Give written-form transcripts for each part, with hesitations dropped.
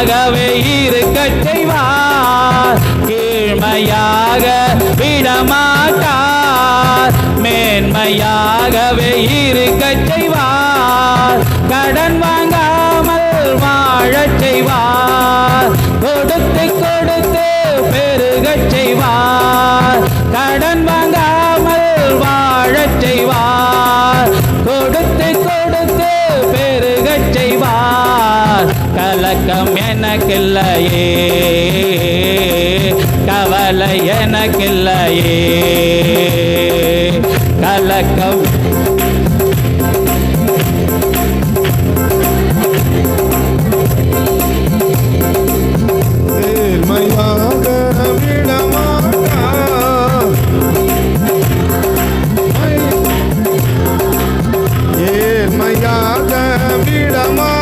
மேன்மையாகவே இருக்கச் செய்வார். கீழ்மையாக விடமாட்டார், மேன்மையாகவே இருக்கச் செய்வார். கடன் வாங்காமல் வாழச் செய்வார், கொடுத்து கொடுத்து பெருகச் செய்வார். கடன் வாங்காமல் வாழச் செய்வார், கொடுத்து கொடுத்து பெருகச் செய்வார். கலக்கம் எனக்கில்லையே, கவலை எனக்கில்லையே, கலக்கம் மேன்மையாக விடமாட்டார், ஏழ்மையாக விடமாட்டார்.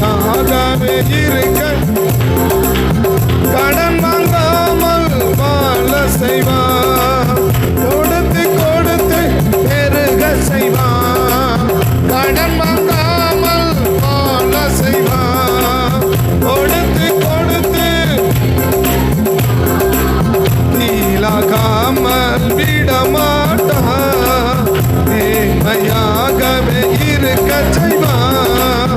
ஆகவே இருக்க கடன் வாங்காமல் வாழ செய்வார், கொடுத்து கொடுத்து பெருக செய்வார். கடன் வாங்காமல் வாழ செய்வார், கொடுத்து கொடுத்து தீலாகாமல் விடமாட்டார். மேன்மையாகவே இருக்க செய்வார்,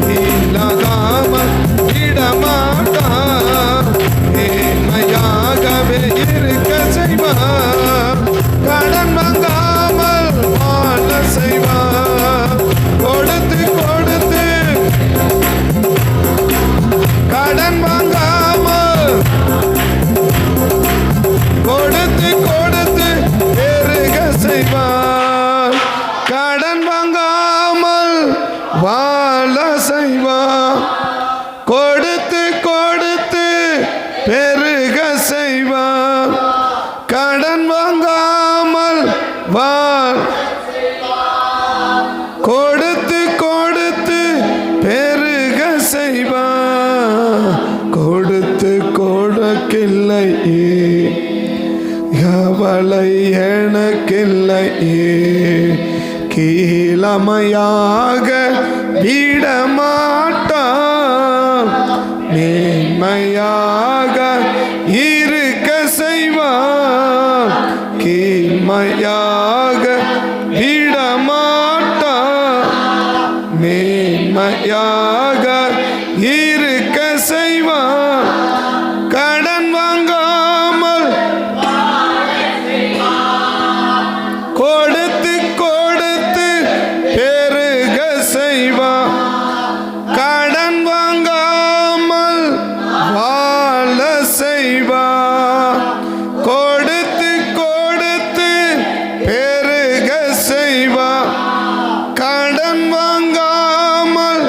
தீலாகாமல் விடமாட்டார். மேன்மையாகவே இருக்க செய்வார், கடன் வாங்காமல் வாழ செய்வார். கொடுத்து கொடுத்து கடன் வாங்காமல் கொடுத்து கொடுத்து பெருக செய்வார். கடன் வாங்காமல் வாழ செய்வார், கொடுத்து கொடுத்து பெருக செய்வார். கடன் வாங்காமல் கொடுத்து கொடுத்து பெருக செய்வார். கொடுத்து கொடுக்கில்லையே, கவலை எனக்கில்லையே. கீழமையாக விடமாட்டார், மேன்மையாக இருக்க செய்வார். கீழ்மையாக விடமாட்டார், மேன்மையாக இருக்க செய்வார். கடன் வாங்காமல் கொடுத்து கொடுத்து பெருக செய்வார். கடன் வாங்காமல் வாழ செய்வார், கொடுத்து கொடுத்து பெருக செய்வார். கடன் வாங்காமல்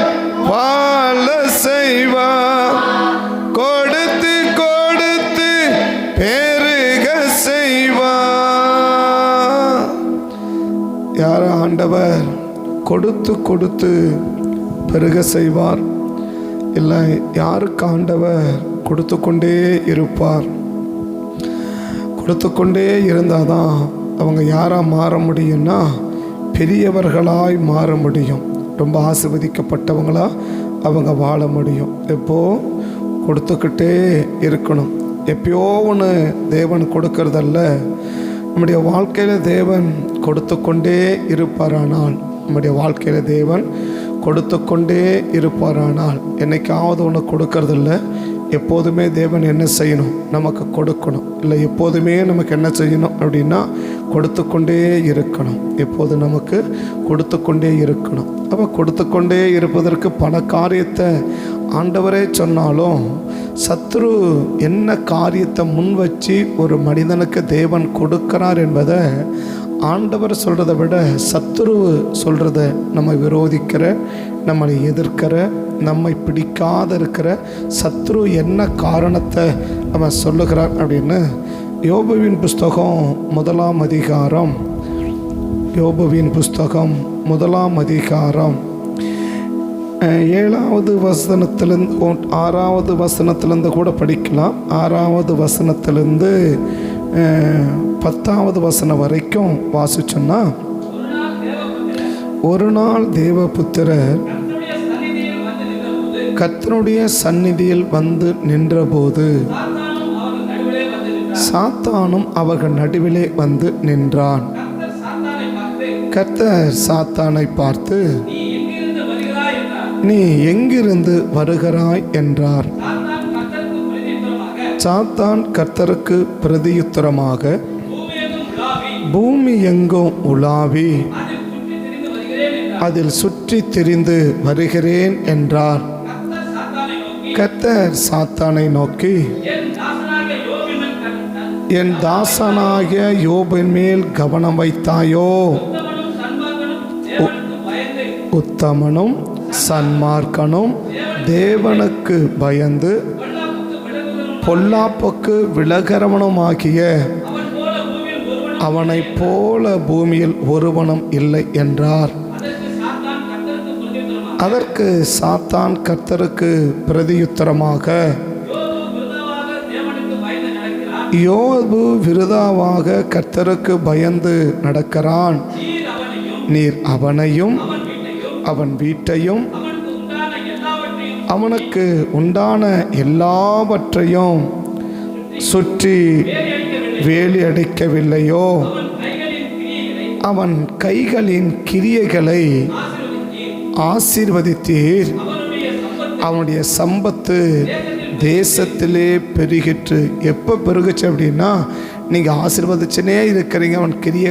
வாழ செய்வார், கொடுத்து கொடுத்து பெருக செய்வார். யார் ஆண்டவர் கொடுத்து கொடுத்து பெருக செய்வார்? இல்லை, யாருக்கு ஆண்டவர் கொடுத்து கொண்டே இருப்பார்? கொடுத்து கொண்டே இருந்தால் தான் அவங்க யாராக மாற முடியும்னா பெரியவர்களாய் மாற முடியும், ரொம்ப ஆசீர்வதிக்கப்பட்டவங்களா அவங்க வாழ முடியும். எப்போ கொடுத்துக்கிட்டே இருக்கணும். எப்பயோ ஒன்று தேவன் கொடுக்கறதல்ல, நம்முடைய வாழ்க்கையில் தேவன் கொடுத்து கொண்டே இருப்பாரானால், நம்முடைய வாழ்க்கையில் தேவன் கொடுத்து கொண்டே இருப்பாரானால், என்னைக்காவது ஒன்று கொடுக்கறதில்ல, எப்போதுமே தேவன் என்ன செய்யணும்? நமக்கு கொடுக்கணும். இல்லை, எப்போதுமே நமக்கு என்ன செய்யணும் அப்படின்னா கொடுத்து கொண்டே இருக்கணும். எப்போது நமக்கு கொடுத்து கொண்டே இருக்கணும். அப்போ கொடுத்து கொண்டே இருப்பதற்கு பல காரியத்தை ஆண்டவரே சொன்னாலும், சத்ரு என்ன காரியத்தை முன் வச்சு ஒரு மனிதனுக்கு தேவன் கொடுக்கிறார் என்பதை ஆண்டவர் சொல்கிறத விட சத்ரு சொல்கிறத நம்ம விரோதிக்கிற, நம்மளை எதிர்க்கிற, நம்மை பிடிக்காத இருக்கிற சத்ரு என்ன காரணத்தை அவன் சொல்லுகிறான் அப்படின்னு யோபுவின் புஸ்தகம் 1ஆம் அதிகாரம், யோபுவின் புஸ்தகம் 1ஆம் அதிகாரம் 7வது வசனத்திலிருந்து 6வது வசனத்திலிருந்து கூட படிக்கலாம். 6வது வசனத்திலிருந்து 10வது வசனம் வரைக்கும் வாசிச்சோன்னா, ஒரு நாள் தேவபுத்திரர் கர்த்தருடைய சந்நிதியில் வந்து நின்றபோது சாத்தானும் அவர்கள் நடுவிலே வந்து நின்றான். கர்த்தர் சாத்தானை பார்த்து, நீ எங்கிருந்து வருகிறாய் என்றார். சாத்தான் கர்த்தருக்கு பிரதியுத்தரமாக, பூமி எங்கும் உலாவி அதில் சுற்றி திரிந்து வருகிறேன் என்றார். கர்த்தர் சாத்தானை நோக்கி, என் தாசனாகிய யோபின் மேல் கவனம் வைத்தாயோ? உத்தமனும் சன்மார்க்கனும் தேவனுக்கு பயந்து பொல்லாப்புக்கு விலகிறவனுமாகிய அவனைப் போல பூமியில் ஒருவனும் இல்லை என்றார். அதற்கு சாத்தான் கர்த்தருக்கு பிரதியுத்தரமாக, யோபு விருதாவாக கர்த்தருக்கு பயந்து நடக்கிறான். நீர் அவனையும் அவன் வீட்டையும் அவனுக்கு உண்டான எல்லாவற்றையும் சுற்றி வேலி அடிக்கவில்லையோ? அவன் கைகளின் கிரியைகளை ஆசீர்வதித்தீர். அவனுடைய சம்பத்து தேசத்திலே பெருகிற்று. எப்போ பெருகுச்சு அப்படின்னா, நீங்கள் ஆசீர்வதிச்சுனே இருக்கிறீங்க.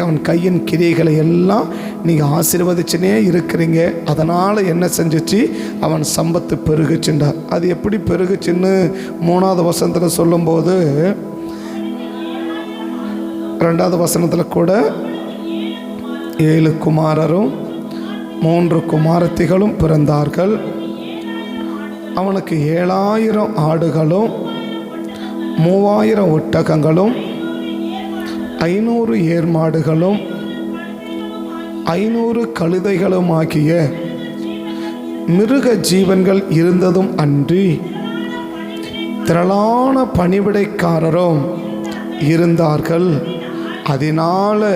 அவன் கையின் கிரியைகளை எல்லாம் நீங்கள் ஆசீர்வதிச்சுனே இருக்கிறீங்க. அதனால் என்ன செஞ்சிச்சு? அவன் சம்பத்து பெருகுச்சுண்டார். அது எப்படி பெருகுச்சுன்னு 3வது வசனத்தில் சொல்லும்போது, 2வது வசனத்தில் கூட 7 குமாரரும் 3 குமாரத்திகளும் பிறந்தார்கள். அவனுக்கு 7000 ஆடுகளும் 3000 ஒட்டகங்களும் 500 ஏர்மாடுகளும் 500 கழுதைகளும் ஆகிய மிருக ஜீவன்கள் இருந்ததும் அன்றி திரளான பணிவிடைக்காரரும் இருந்தார்கள். அதனால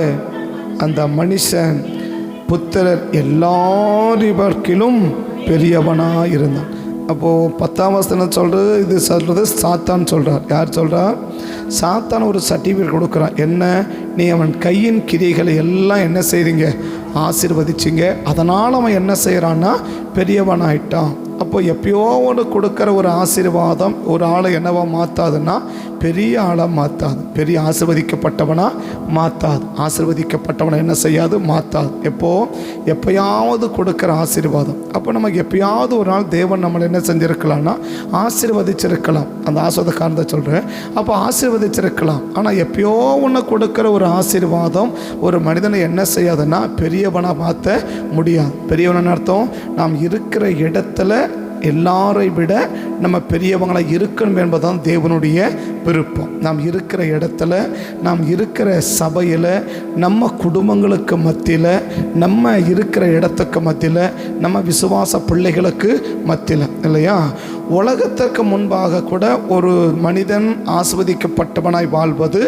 அந்த மனுஷன் புத்திரர் எல்லாரிவர்க்கிலும் பெரியவனாக இருந்தான். அப்போது 10ஆம் வசனம் சொல்கிறது சாத்தான் சொல்கிறார். யார் சொல்கிறார்? சாத்தான் ஒரு சர்டிஃபிகேட் கொடுக்குறான். என்ன? நீ அவன் கையின் கிரியைகளை எல்லாம் என்ன செய்றீங்க? ஆசீர்வதிச்சிங்க. அதனால் அவன் என்ன செய்கிறான்னா பெரியவனாயிட்டான். அப்போ எப்பயோ ஒன்று கொடுக்குற ஒரு ஆசீர்வாதம் ஒரு ஆளை என்னவா மாற்றாதுன்னா பெரிய ஆளாக மாற்றாது. பெரிய ஆசீர்வதிக்கப்பட்டவனாக மாற்றாது. ஆசீர்வதிக்கப்பட்டவனை என்ன செய்யாது? மாற்றாது. எப்போயாவது கொடுக்குற ஆசீர்வாதம். அப்போ நமக்கு எப்பயாவது ஒரு நாள் தேவன் நம்மளை என்ன செஞ்சுருக்கலாம்னா ஆசீர்வதிச்சிருக்கலாம். அந்த ஆசீர்வாத காரணத்தை சொல்கிறேன். அப்போ ஆசீர்வதிச்சிருக்கலாம். ஆனால் எப்பயோ ஒன்று கொடுக்குற ஒரு ஆசீர்வாதம் ஒரு மனிதனை என்ன செய்யாதுன்னா பெரியவனாக மாற்ற முடியாது. பெரியவன் அர்த்தம், நாம் இருக்கிற இடத்துல எல்லாரை விட நம்ம பெரியவங்களாக இருக்கணும் என்பதுதான் தேவனுடைய விருப்பம். நாம் இருக்கிற இடத்துல, நாம் இருக்கிற சபையில், நம்ம குடும்பங்களுக்கு மத்தியில், நம்ம இருக்கிற இடத்துக்கு மத்தியில், நம்ம விசுவாச பிள்ளைகளுக்கு மத்தியில், இல்லையா? உலகத்திற்கு முன்பாக கூட ஒரு மனிதன் ஆசீர்வதிக்கப்பட்டவனாய் வாழ்வது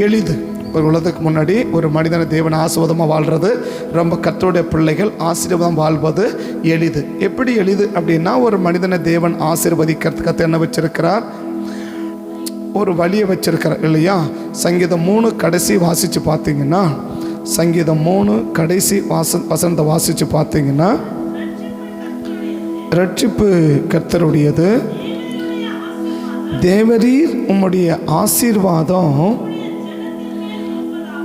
எளிது. ஒரு உலகத்துக்கு முன்னாடி ஒரு மனிதனை தேவன் ஆசீர்வாதமாக வாழ்கிறது ரொம்ப. கர்த்தருடைய பிள்ளைகள் ஆசீர்வாதம் வாழ்வது எளிது. எப்படி எளிது அப்படின்னா, ஒரு மனிதனை தேவன் ஆசீர்வதிக்கிறதுக்கு என்ன வச்சிருக்கிறார்? ஒரு வழியை வச்சிருக்கிறார், இல்லையா? சங்கீதம் 3 கடைசி வாசித்து பார்த்தீங்கன்னா, சங்கீதம் 3 கடைசி வசனத்தை வாசித்து பார்த்தீங்கன்னா, ரட்சிப்பு கர்த்தருடையது, தேவரீர் உம்முடைய ஆசீர்வாதம்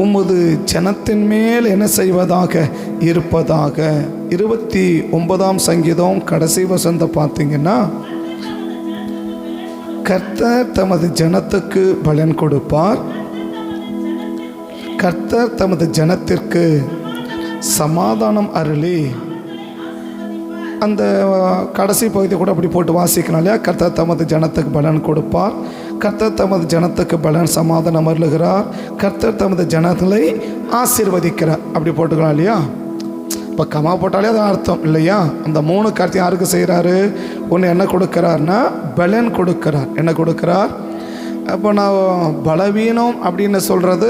உமது ஜனத்தின் மேல் என்ன செய்வதாக இருப்பதாக. 29ஆம் சங்கீதம் கடைசி வசனத்தை பார்த்தீங்கன்னா, கர்த்தர் தமது ஜனத்துக்கு பலன் கொடுப்பார், கர்த்தர் தமது ஜனத்திற்கு சமாதானம் அருளி. அந்த கடைசி பகுதி கூட அப்படி போட்டு வாசிக்கணும் இல்லையா? கர்த்தர் தமது ஜனத்துக்கு பலன் கொடுப்பார், கர்த்தர் தமது ஜனத்துக்கு பலன் சமாதானம் அருளுகிறார், கர்த்தர் தமது ஜனங்களை ஆசீர்வதிக்கிறார். அப்படி போட்டுக்கலாம் இல்லையா? இப்போ கமா போட்டாலே அது அர்த்தம் இல்லையா? அந்த 3 காரியத்தை யாருக்கு செய்கிறாரு? ஒன்று என்ன கொடுக்கிறார்னா பலன் கொடுக்கிறார். என்ன கொடுக்கிறார்? அப்போ நான் பலவீனம் அப்படின்னு சொல்கிறது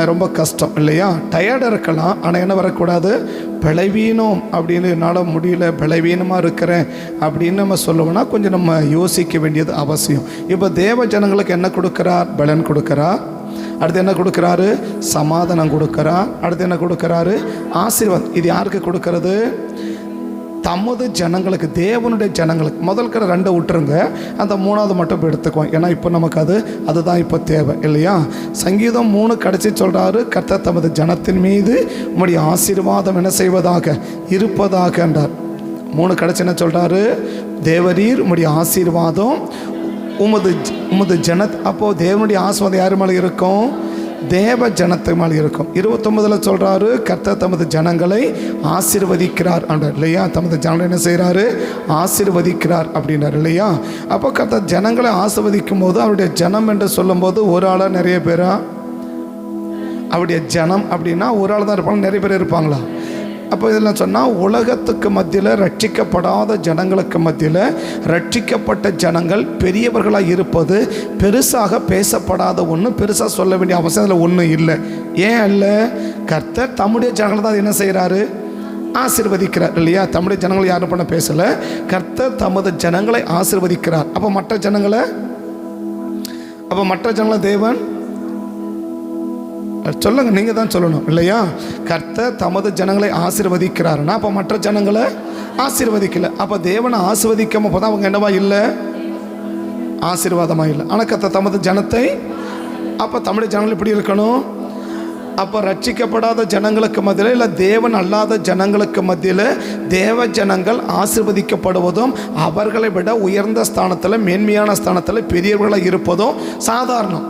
ரொம்ப கஷ்டம் இல்லையா? டயர்டாக இருக்கலாம், ஆனால் என்ன வரக்கூடாது? பலவீனம் அப்படின்னு என்னால் முடியல, பலவீனமாக இருக்கிறேன் அப்படின்னு நம்ம சொல்லுவோம்னா கொஞ்சம் நம்ம யோசிக்க வேண்டியது அவசியம். இப்போ தேவ ஜனங்களுக்கு என்ன கொடுக்குறார்? பலன் கொடுக்குறார். அடுத்து என்ன கொடுக்குறாரு? சமாதானம் கொடுக்குறார். அடுத்து என்ன கொடுக்குறாரு? ஆசீர்வாதம். இது யாருக்கு கொடுக்கறது? தமது ஜனங்களுக்கு, தேவனுடைய ஜனங்களுக்கு. முதல்கிற 2 விட்டுருங்க, அந்த 3வது மட்டும் இப்போ எடுத்துக்குவோம். ஏன்னா இப்போ நமக்கு அதுதான் இப்போ தேவை இல்லையா? சங்கீதம் 3 கடைசி சொல்கிறாரு, கர்த்தர் தமது ஜனத்தின் மீது உம்முடைய ஆசீர்வாதம் என்ன செய்வதாக இருப்பதாக என்றார். 3 கடைசி என்ன சொல்கிறாரு? தேவரீர் உம்முடைய ஆசீர்வாதம் உமது அப்போது தேவனுடைய ஆசீர்வாதம் யார் மேலே இருக்கும்? தேவ ஜனத்து மேலே இருக்கும். 29 சொல்கிறாரு, கர்த்தர் தமது ஜனங்களை ஆசீர்வதிக்கிறார் என்றார் இல்லையா? தமது ஜனங்களை என்ன செய்கிறாரு? ஆசீர்வதிக்கிறார் அப்படின்றார் இல்லையா? அப்போ கர்த்தர் ஜனங்களை ஆசீர்வதிக்கும் போது அவருடைய ஜனம் என்று சொல்லும்போது ஒரு ஆளாக நிறைய பேரா? அவருடைய ஜனம் அப்படின்னா ஒரு ஆள் தான் இருப்பாங்க, நிறைய பேர் இருப்பாங்களா? அப்போ இதெல்லாம் சொன்னால் உலகத்துக்கு மத்தியில் ரட்சிக்கப்படாத ஜனங்களுக்கு மத்தியில் ரட்சிக்கப்பட்ட ஜனங்கள் பெரியவர்களாக இருப்பது பெருசாக பேசப்படாத ஒன்று, பெருசாக சொல்ல வேண்டிய அவசியம் அதில் ஒன்றும் இல்லை. ஏன் இல்லை? கர்த்தர் தம்முடைய ஜனங்களை தான் என்ன செய்கிறாரு? ஆசீர்வதிக்கிறார் இல்லையா? தம்முடைய ஜனங்களை யாரும் பண்ண பேசலை, கர்த்தர் தமது ஜனங்களை ஆசீர்வதிக்கிறார். அப்போ மற்ற ஜனங்களை தேவன் சொல்லுங்க, நீங்கள் தான் சொல்லணும் இல்லையா? கர்த்தர் தமது ஜனங்களை ஆசீர்வதிக்கிறாருன்னா அப்போ மற்ற ஜனங்களை ஆசீர்வதிக்கல. அப்போ தேவனை ஆசீர்வதிக்காம போதான் அவங்க என்னவா இல்லை? ஆசீர்வாதமாக இல்லை. ஆனால் கர்த்தர் தமது ஜனத்தை, அப்போ தம்முடைய ஜனங்கள் இப்படி இருக்கணும். அப்போ ரட்சிக்கப்படாத ஜனங்களுக்கு மத்தியில் இல்லை தேவன் அல்லாத ஜனங்களுக்கு மத்தியில் தேவ ஜனங்கள் ஆசீர்வதிக்கப்படுவதும் அவர்களை விட உயர்ந்த ஸ்தானத்தில், மேன்மையான ஸ்தானத்தில் பெரியவர்களாக இருப்பதும் சாதாரணம்.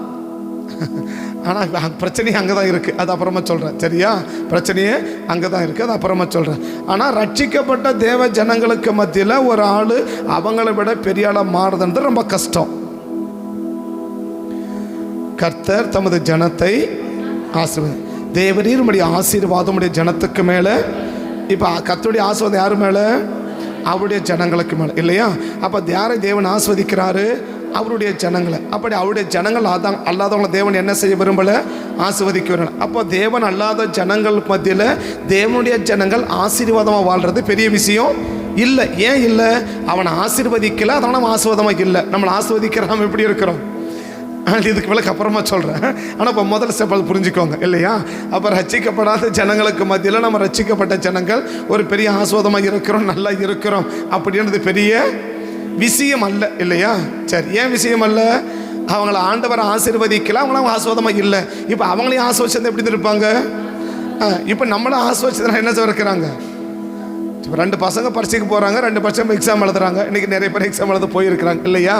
ஆனால் பிரச்சனையே அங்கே தான் இருக்குது, அது அப்புறமா சொல்கிறேன் சரியா? பிரச்சனையே அங்கே தான் இருக்குது, அது அப்புறமா சொல்கிறேன். ஆனால் ரட்சிக்கப்பட்ட தேவ ஜனங்களுக்கு மத்தியில் ஒரு ஆள் அவங்களை விட பெரிய ஆளாக மாறுதுன்றது ரொம்ப கஷ்டம். கர்த்தர் தமது ஜனத்தை ஆசீர்வாதம், தேவரீர் உம்முடைய ஆசீர்வாதம் உடைய ஜனத்துக்கு மேலே. இப்போ கர்த்தருடைய ஆசீர்வாதம் யார் மேலே? அவருடைய ஜனங்களுக்கு மேலே இல்லையா? அப்போ யாரை தேவன் ஆஸ்வதிக்கிறாரு? அவருடைய ஜனங்களை. அப்படி அவருடைய ஜனங்கள் அல்லாதவங்களை தேவன் என்ன செய்ய விரும்பலை? ஆசீர்வதிக்க விரும்பல. அப்போ தேவன் அல்லாத ஜனங்கள் மத்தியில் தேவனுடைய ஜனங்கள் ஆசீர்வாதமாக வாழ்கிறது பெரிய விஷயம் இல்லை. ஏன் இல்லை? அவனை ஆசீர்வதிக்கலை, அதனால் நம்ம ஆசீர்வாதமாக இல்லை. நம்மளை ஆசீர்வதிக்கிற நம்ம எப்படி இருக்கிறோம்? இதுக்கு விளக்கு அப்புறமா சொல்கிறேன். ஆனால் இப்போ முதல் ஸ்டெப் அது புரிஞ்சுக்கோங்க இல்லையா? அப்போ ரட்சிக்கப்படாத ஜனங்களுக்கு மத்தியில் நம்ம ரட்சிக்கப்பட்ட ஜனங்கள் ஒரு பெரிய ஆசீர்வாதமாக இருக்கிறோம், நல்லா இருக்கிறோம் அப்படின்றது பெரிய விஷயம் அல்ல இல்லையா? சரி, ஏன் விஷயம் அல்ல? அவங்கள ஆண்டவரை ஆசீர்வதிக்கல, அவங்களாம் ஆசீர்வாதமாக இல்லை. இப்போ அவங்களையும் ஆசீர்வதிச்சது எப்படி இருப்பாங்க? இப்போ நம்மளை ஆசீர்வதிச்சதுனா என்ன இருக்கிறாங்க? இப்போ 2 பசங்க பரீட்சைக்கு போகிறாங்க, 2 பசங்க எக்ஸாம் எழுதுறாங்க. இன்றைக்கி நிறைய பேர் எக்ஸாம் எழுத போயிருக்கிறாங்க இல்லையா?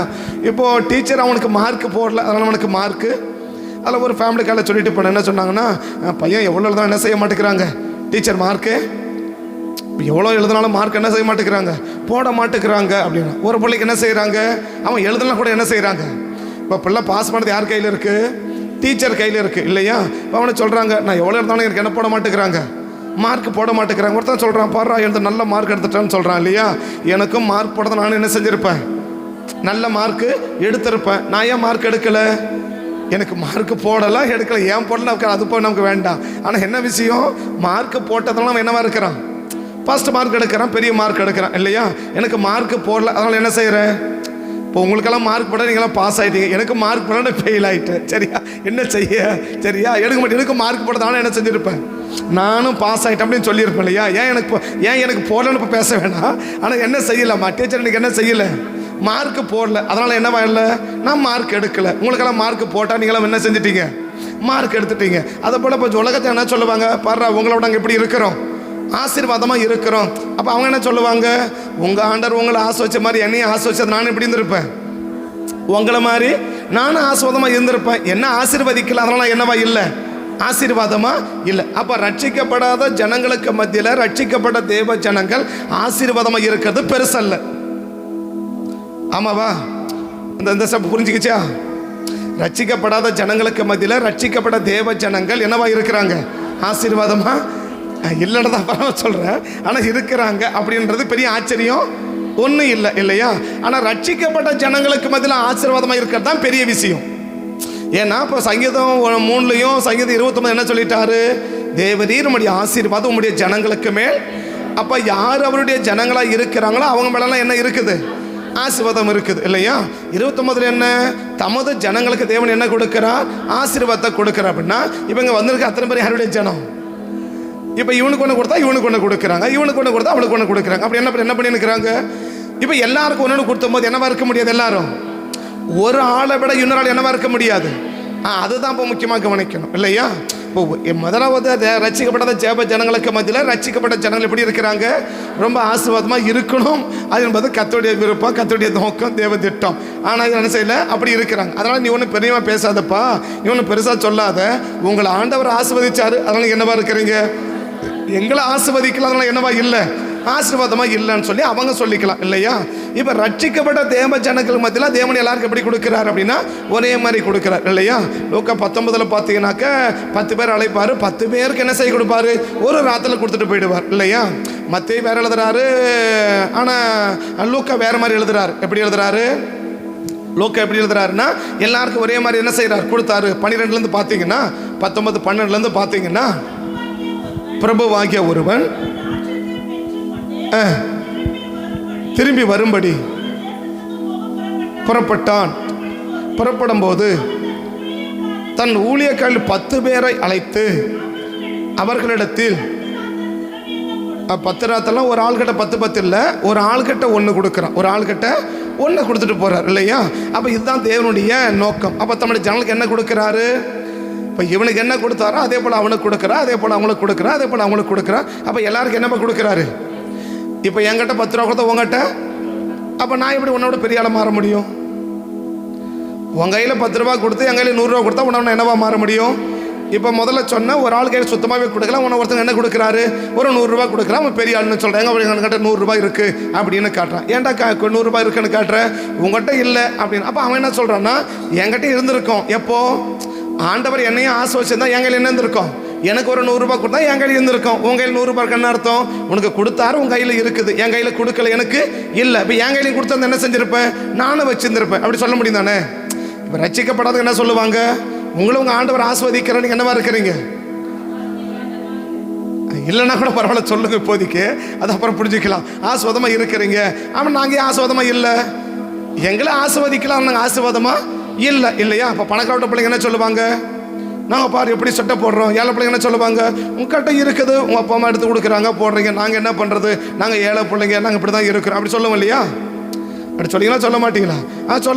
இப்போது டீச்சர் அவனுக்கு மார்க்கு போடல, அதனால் அவனுக்கு மார்க்கு. அதில் ஒரு ஃபேமிலி காலை சொல்லிட்டு போனேன். என்ன சொன்னாங்கன்னா, பையன் எவ்வளோ எழுதாலும் என்ன செய்ய மாட்டேங்கிறாங்க டீச்சர் மார்க்கு, எவ்வளோ எழுதினாலும் மார்க் என்ன செய்ய மாட்டேங்கிறாங்க, போட மாட்டேங்கிறாங்க அப்படின்னா. ஒரு பிள்ளைக்கு என்ன செய்கிறாங்க, அவன் எழுதலாம் கூட என்ன செய்கிறாங்க. இப்போ பிள்ளை பாஸ் பண்ணது யார் கையில் இருக்குது? டீச்சர் கையில் இருக்குது இல்லையா? அவனை சொல்கிறாங்க, நான் எவ்வளோ எழுதாலும் எனக்கு என்ன போட மாட்டேங்கிறாங்க, மார்க் போட மாட்டேங்கிறாங்க. ஒருத்தன் சொல்கிறான், பாடுறா எழுத நல்ல மார்க் எடுத்துட்டான்னு சொல்கிறான் இல்லையா? எனக்கும் மார்க் போடுறத நானும் என்ன செஞ்சுருப்பேன், நல்ல மார்க்கு எடுத்திருப்பேன். நான் ஏன் மார்க் எடுக்கலை? எனக்கு மார்க்கு போடலாம் எடுக்கலை, ஏன் போடல அது போய் நமக்கு வேண்டாம். ஆனால் என்ன விஷயம், மார்க்கு போட்டதெல்லாம் அவன் என்னவா இருக்கிறான், ஃபர்ஸ்ட் மார்க் எடுக்கிறான், பெரிய மார்க் எடுக்கிறான் இல்லையா? எனக்கு மார்க்கு போடல, அதனால் என்ன செய்கிறேன்? இப்போ உங்களுக்கெல்லாம் மார்க் போட நீங்களாம் பாஸ் ஆகிட்டீங்க, எனக்கு மார்க் போட ஃபெயில் ஆகிட்டேன் சரியா? என்ன செய்ய சரியா? எடுக்க மாட்டேன். எனக்கு மார்க் போட்டதானே என்ன செஞ்சுருப்பேன், நானும் பாஸ் ஆகிட்டேன் அப்படின்னு சொல்லியிருப்பேன் இல்லையா? ஏன் எனக்கு போடலன்னு இப்போ பேச வேணாம். ஆனால் என்ன செய்யலாமா, டீச்சர் எனக்கு என்ன செய்யலை, மார்க்கு போடல, அதனால் என்னவா இல்லை, நான் மார்க் எடுக்கலை. உங்களுக்கெல்லாம் மார்க் போட்டால் நீங்களாம் என்ன செஞ்சிட்டீங்க, மார்க் எடுத்துட்டீங்க. அதை போல் இப்போ உலகத்தை என்ன சொல்லுவாங்க, பாடுறா உங்களோட நாங்கள் எப்படி இருக்கிறோம், ஆசீர்வாதமாக இருக்கிறோம். அப்போ அவங்க என்ன சொல்லுவாங்க, உங்கள் ஆண்டவர் உங்களை ஆசை மாதிரி என்னையும் ஆசை வச்சது நானும் எப்படி இருந்திருப்பேன், உங்களை மாதிரி நானும் ஆசீர்வாதமாக இருந்திருப்பேன். என்ன ஆசீர்வதிக்கல, அதனால் என்னவா இல்லை, ஆசீர்வாதமாக இல்லை. அப்போ ரட்சிக்கப்படாத ஜனங்களுக்கு மத்தியில் ரட்சிக்கப்பட்ட தேவ ஜனங்கள் ஆசீர்வாதமாக இருக்கிறது பெருசல்ல. ஆமாவா? இந்த ஸ்டெப் புரிஞ்சுக்கிச்சா? ரட்சிக்கப்படாத ஜனங்களுக்கு மத்தியில் ரட்சிக்கப்பட்ட தேவ ஜனங்கள் என்னவா இருக்கிறாங்க, ஆசீர்வாதமாக இல்லைன்னு தான் பரவாயில்ல சொல்கிறேன். ஆனால் இருக்கிறாங்க அப்படின்றது பெரிய ஆச்சரியம் ஒன்றும் இல்லை இல்லையா? ஆனால் ரட்சிக்கப்பட்ட ஜனங்களுக்கு மத்தியில் ஆசீர்வாதமாக இருக்கிறது தான் பெரிய விஷயம். ஏன்னா இப்போ சங்கீதம் 3லையும் சங்கீதம் 29 என்ன சொல்லிட்டாரு? தேவரீர் உம்முடைய ஆசீர்வாதம் உம்முடைய ஜனங்களுக்கு மேல். அப்போ யார் அவருடைய ஜனங்களாக இருக்கிறாங்களோ அவங்க மேலாம் என்ன இருக்குது? ஆசீர்வாதம் இருக்குது இல்லையா? 29 என்ன? தமது ஜனங்களுக்கு தேவன் என்ன கொடுக்கிறார்? ஆசீர்வாதத்தை கொடுக்கிறார். அப்படின்னா இவங்க வந்திருக்க அத்தனை பேர் யாருடைய ஜனம்? இப்போ இவனுக்கு ஒன்று கொடுத்தா இவனுக்கு ஒன்று கொடுக்குறாங்க, இவனுக்கு ஒன்று கொடுத்தா அவளுக்கு ஒன்று கொடுக்குறாங்க. அப்படி என்ன பண்ணிருக்கிறாங்க? இப்போ எல்லாருக்கும் ஒன்று கொடுத்தும் போது என்னவா இருக்க முடியாது? எல்லாரும் ஒரு ஆளை விட இன்னொரு ஆள் என்னவா இருக்க முடியாது. அதுதான் இப்போ முக்கியமாக கவனிக்கணும் இல்லையா? இப்போ முதலாவது ரட்சிக்கப்பட்ட ஜெப ஜனங்களுக்கு மத்தியில் ரட்சிக்கப்பட்ட ஜனங்கள் எப்படி இருக்கிறாங்க? ரொம்ப ஆசீர்வாதமாக இருக்கணும். அது என்பது கர்த்தருடைய விருப்பம், கர்த்தருடைய நோக்கம், தேவ திட்டம். ஆனால் இது என்ன செய்யல? அப்படி இருக்கிறாங்க. அதனால் நீ ஒன்றும் பெரியமாக பேசாதப்பா, நீ ஒன்றும் பெருசாக சொல்லாத. உங்களை ஆண்டவர் ஆசீர்வதிச்சாரு, அதனால் என்னவா இருக்கிறீங்க? எங்களை ஆசீர்வதிக்கலாம், அதனால் என்னவா இல்லை? ஆசீர்வாதமாக இல்லைன்னு சொல்லி அவங்க சொல்லிக்கலாம் இல்லையா? இப்போ ரட்சிக்கப்பட்ட தேவ ஜனங்களுக்கு மத்தியில் தேவன் எல்லாருக்கும் எப்படி கொடுக்குறாரு அப்படின்னா ஒரே மாதிரி கொடுக்குறார் இல்லையா? லூக்கா 19 பார்த்தீங்கன்னாக்க 10 பேர் அழைப்பார், 10 பேருக்கு என்ன செய்ய கொடுப்பாரு? ஒரு ராத்தில் கொடுத்துட்டு போயிடுவார் இல்லையா? மத்தேயு வேற எழுதுறாரு, ஆனால் லூக்கா வேற மாதிரி எழுதுறாரு. எப்படி எழுதுறாரு? லூக்கா எப்படி எழுதுறாருன்னா எல்லாருக்கும் ஒரே மாதிரி என்ன செய்கிறார்? கொடுத்தாரு. 12லேருந்து பார்த்தீங்கன்னா 19, 12லேருந்து பார்த்தீங்கன்னா பிரபுவாகிய ஒருவன் திரும்பி வரும்படி புறப்பட்டான். புறப்படும் போது தன் ஊழியக்காரர்கள் 10 பேரை அழைத்து அவர்களிடத்தில் 10 ராத்தெல்லாம் ஒரு ஆள்கிட்ட 10 இல்லை, ஒரு ஆள்கிட்ட 1 கொடுக்குறான், ஒரு ஆள்கிட்ட 1 கொடுத்துட்டு போறார் இல்லையா? அப்போ இதுதான் தேவனுடைய நோக்கம். அப்போ தம்முடைய ஜனங்களுக்கு என்ன கொடுக்குறாரு? இப்போ இவனுக்கு என்ன கொடுத்தாரோ அதே போல் அவனுக்கு கொடுக்குறா, அதே போல் அவங்களுக்கு கொடுக்குறா, அதே போல் அவங்களுக்கு கொடுக்குறா. அப்போ எல்லாருக்கும் என்னப்பா கொடுக்குறாரு? இப்போ என்கிட்ட 10 ரூபா கொடுத்தா உங்ககிட்ட, அப்போ நான் எப்படி உன்னோட பெரிய ஆளை மாற முடியும்? உன் கையில் 10 ரூபா கொடுத்து என் கையில் 100 ரூபா கொடுத்தா உன்ன என்னவா மாற முடியும்? இப்போ முதல்ல சொன்ன ஒரு ஆள் கையில் சுத்தமாகவே கொடுக்கல, உன்னை ஒருத்தங்க என்ன கொடுக்குறாரு? ஒரு 100 ரூபா கொடுக்குறான், அவன் பெரிய ஆளுன்னு சொல்கிறாங்க. அப்படி என்கிட்ட 100 ரூபாய் இருக்குது அப்படின்னு காட்டுறான். ஏன்டா 100 ரூபாய் இருக்குன்னு காட்டுறேன், உங்கள்கிட்ட இல்லை அப்படின்னு. அப்போ அவன் என்ன சொல்கிறான்னா என்கிட்ட இருந்திருக்கோம். எப்போ ஆண்டவர் என்னையும் ஆசை வச்சிருந்தா என் கையில் என்ன இருந்திருக்கும்? எனக்கு ஒரு 100 ரூபாய் கொடுத்தா என் கையில் இருந்திருக்கும். உன் கையில் 100 ரூபாய்க்கு என்ன அர்த்தம்? உனக்கு கொடுத்தாரு, உன் கையில் இருக்குது, என் கையில் கொடுக்கல, எனக்கு இல்லை. இப்போ என் கையிலையும் கொடுத்தா என்ன செஞ்சிருப்பேன்? நானும் வச்சிருந்திருப்பேன். அப்படி சொல்ல முடியும் தானே? இப்போ ரட்சிக்கப்படாத என்ன சொல்லுவாங்க? உங்களை உங்கள் ஆண்டவர் ஆஸ்வதிக்கிறேன்னு என்னவா இருக்கிறீங்க? இல்லைன்னா கூட பரவாயில்ல சொல்லுங்க இப்போதைக்கு, அது அப்புறம் புரிஞ்சுக்கலாம். ஆஸ்வாதமாக இருக்கிறீங்க. ஆனால் நாங்கள் ஏன் ஆஸ்வாதமாக இல்லை? எங்களை ஆஸ்வதிக்கலாம், நாங்கள் ஆசீர்வாதமாக இல்லை இல்லையா? இப்போ பணக்கார பிள்ளைங்க என்ன சொல்லுவாங்க? நாங்கள் பாரு எப்படி சட்டை போடுறோம். ஏழை பிள்ளைங்க என்ன சொல்லுவாங்க? உங்கள்கிட்ட இருக்குது, உங்கள் அப்பா அம்மா எடுத்து கொடுக்குறாங்க, போடுறீங்க, நாங்கள் என்ன பண்ணுறது, நாங்கள் ஏழை பிள்ளைங்க, நாங்கள் இப்படி தான் இருக்கிறோம். அப்படி சொல்லுவோம் இல்லையா? அப்படி சொல்லிங்களா சொல்ல மாட்டீங்களா?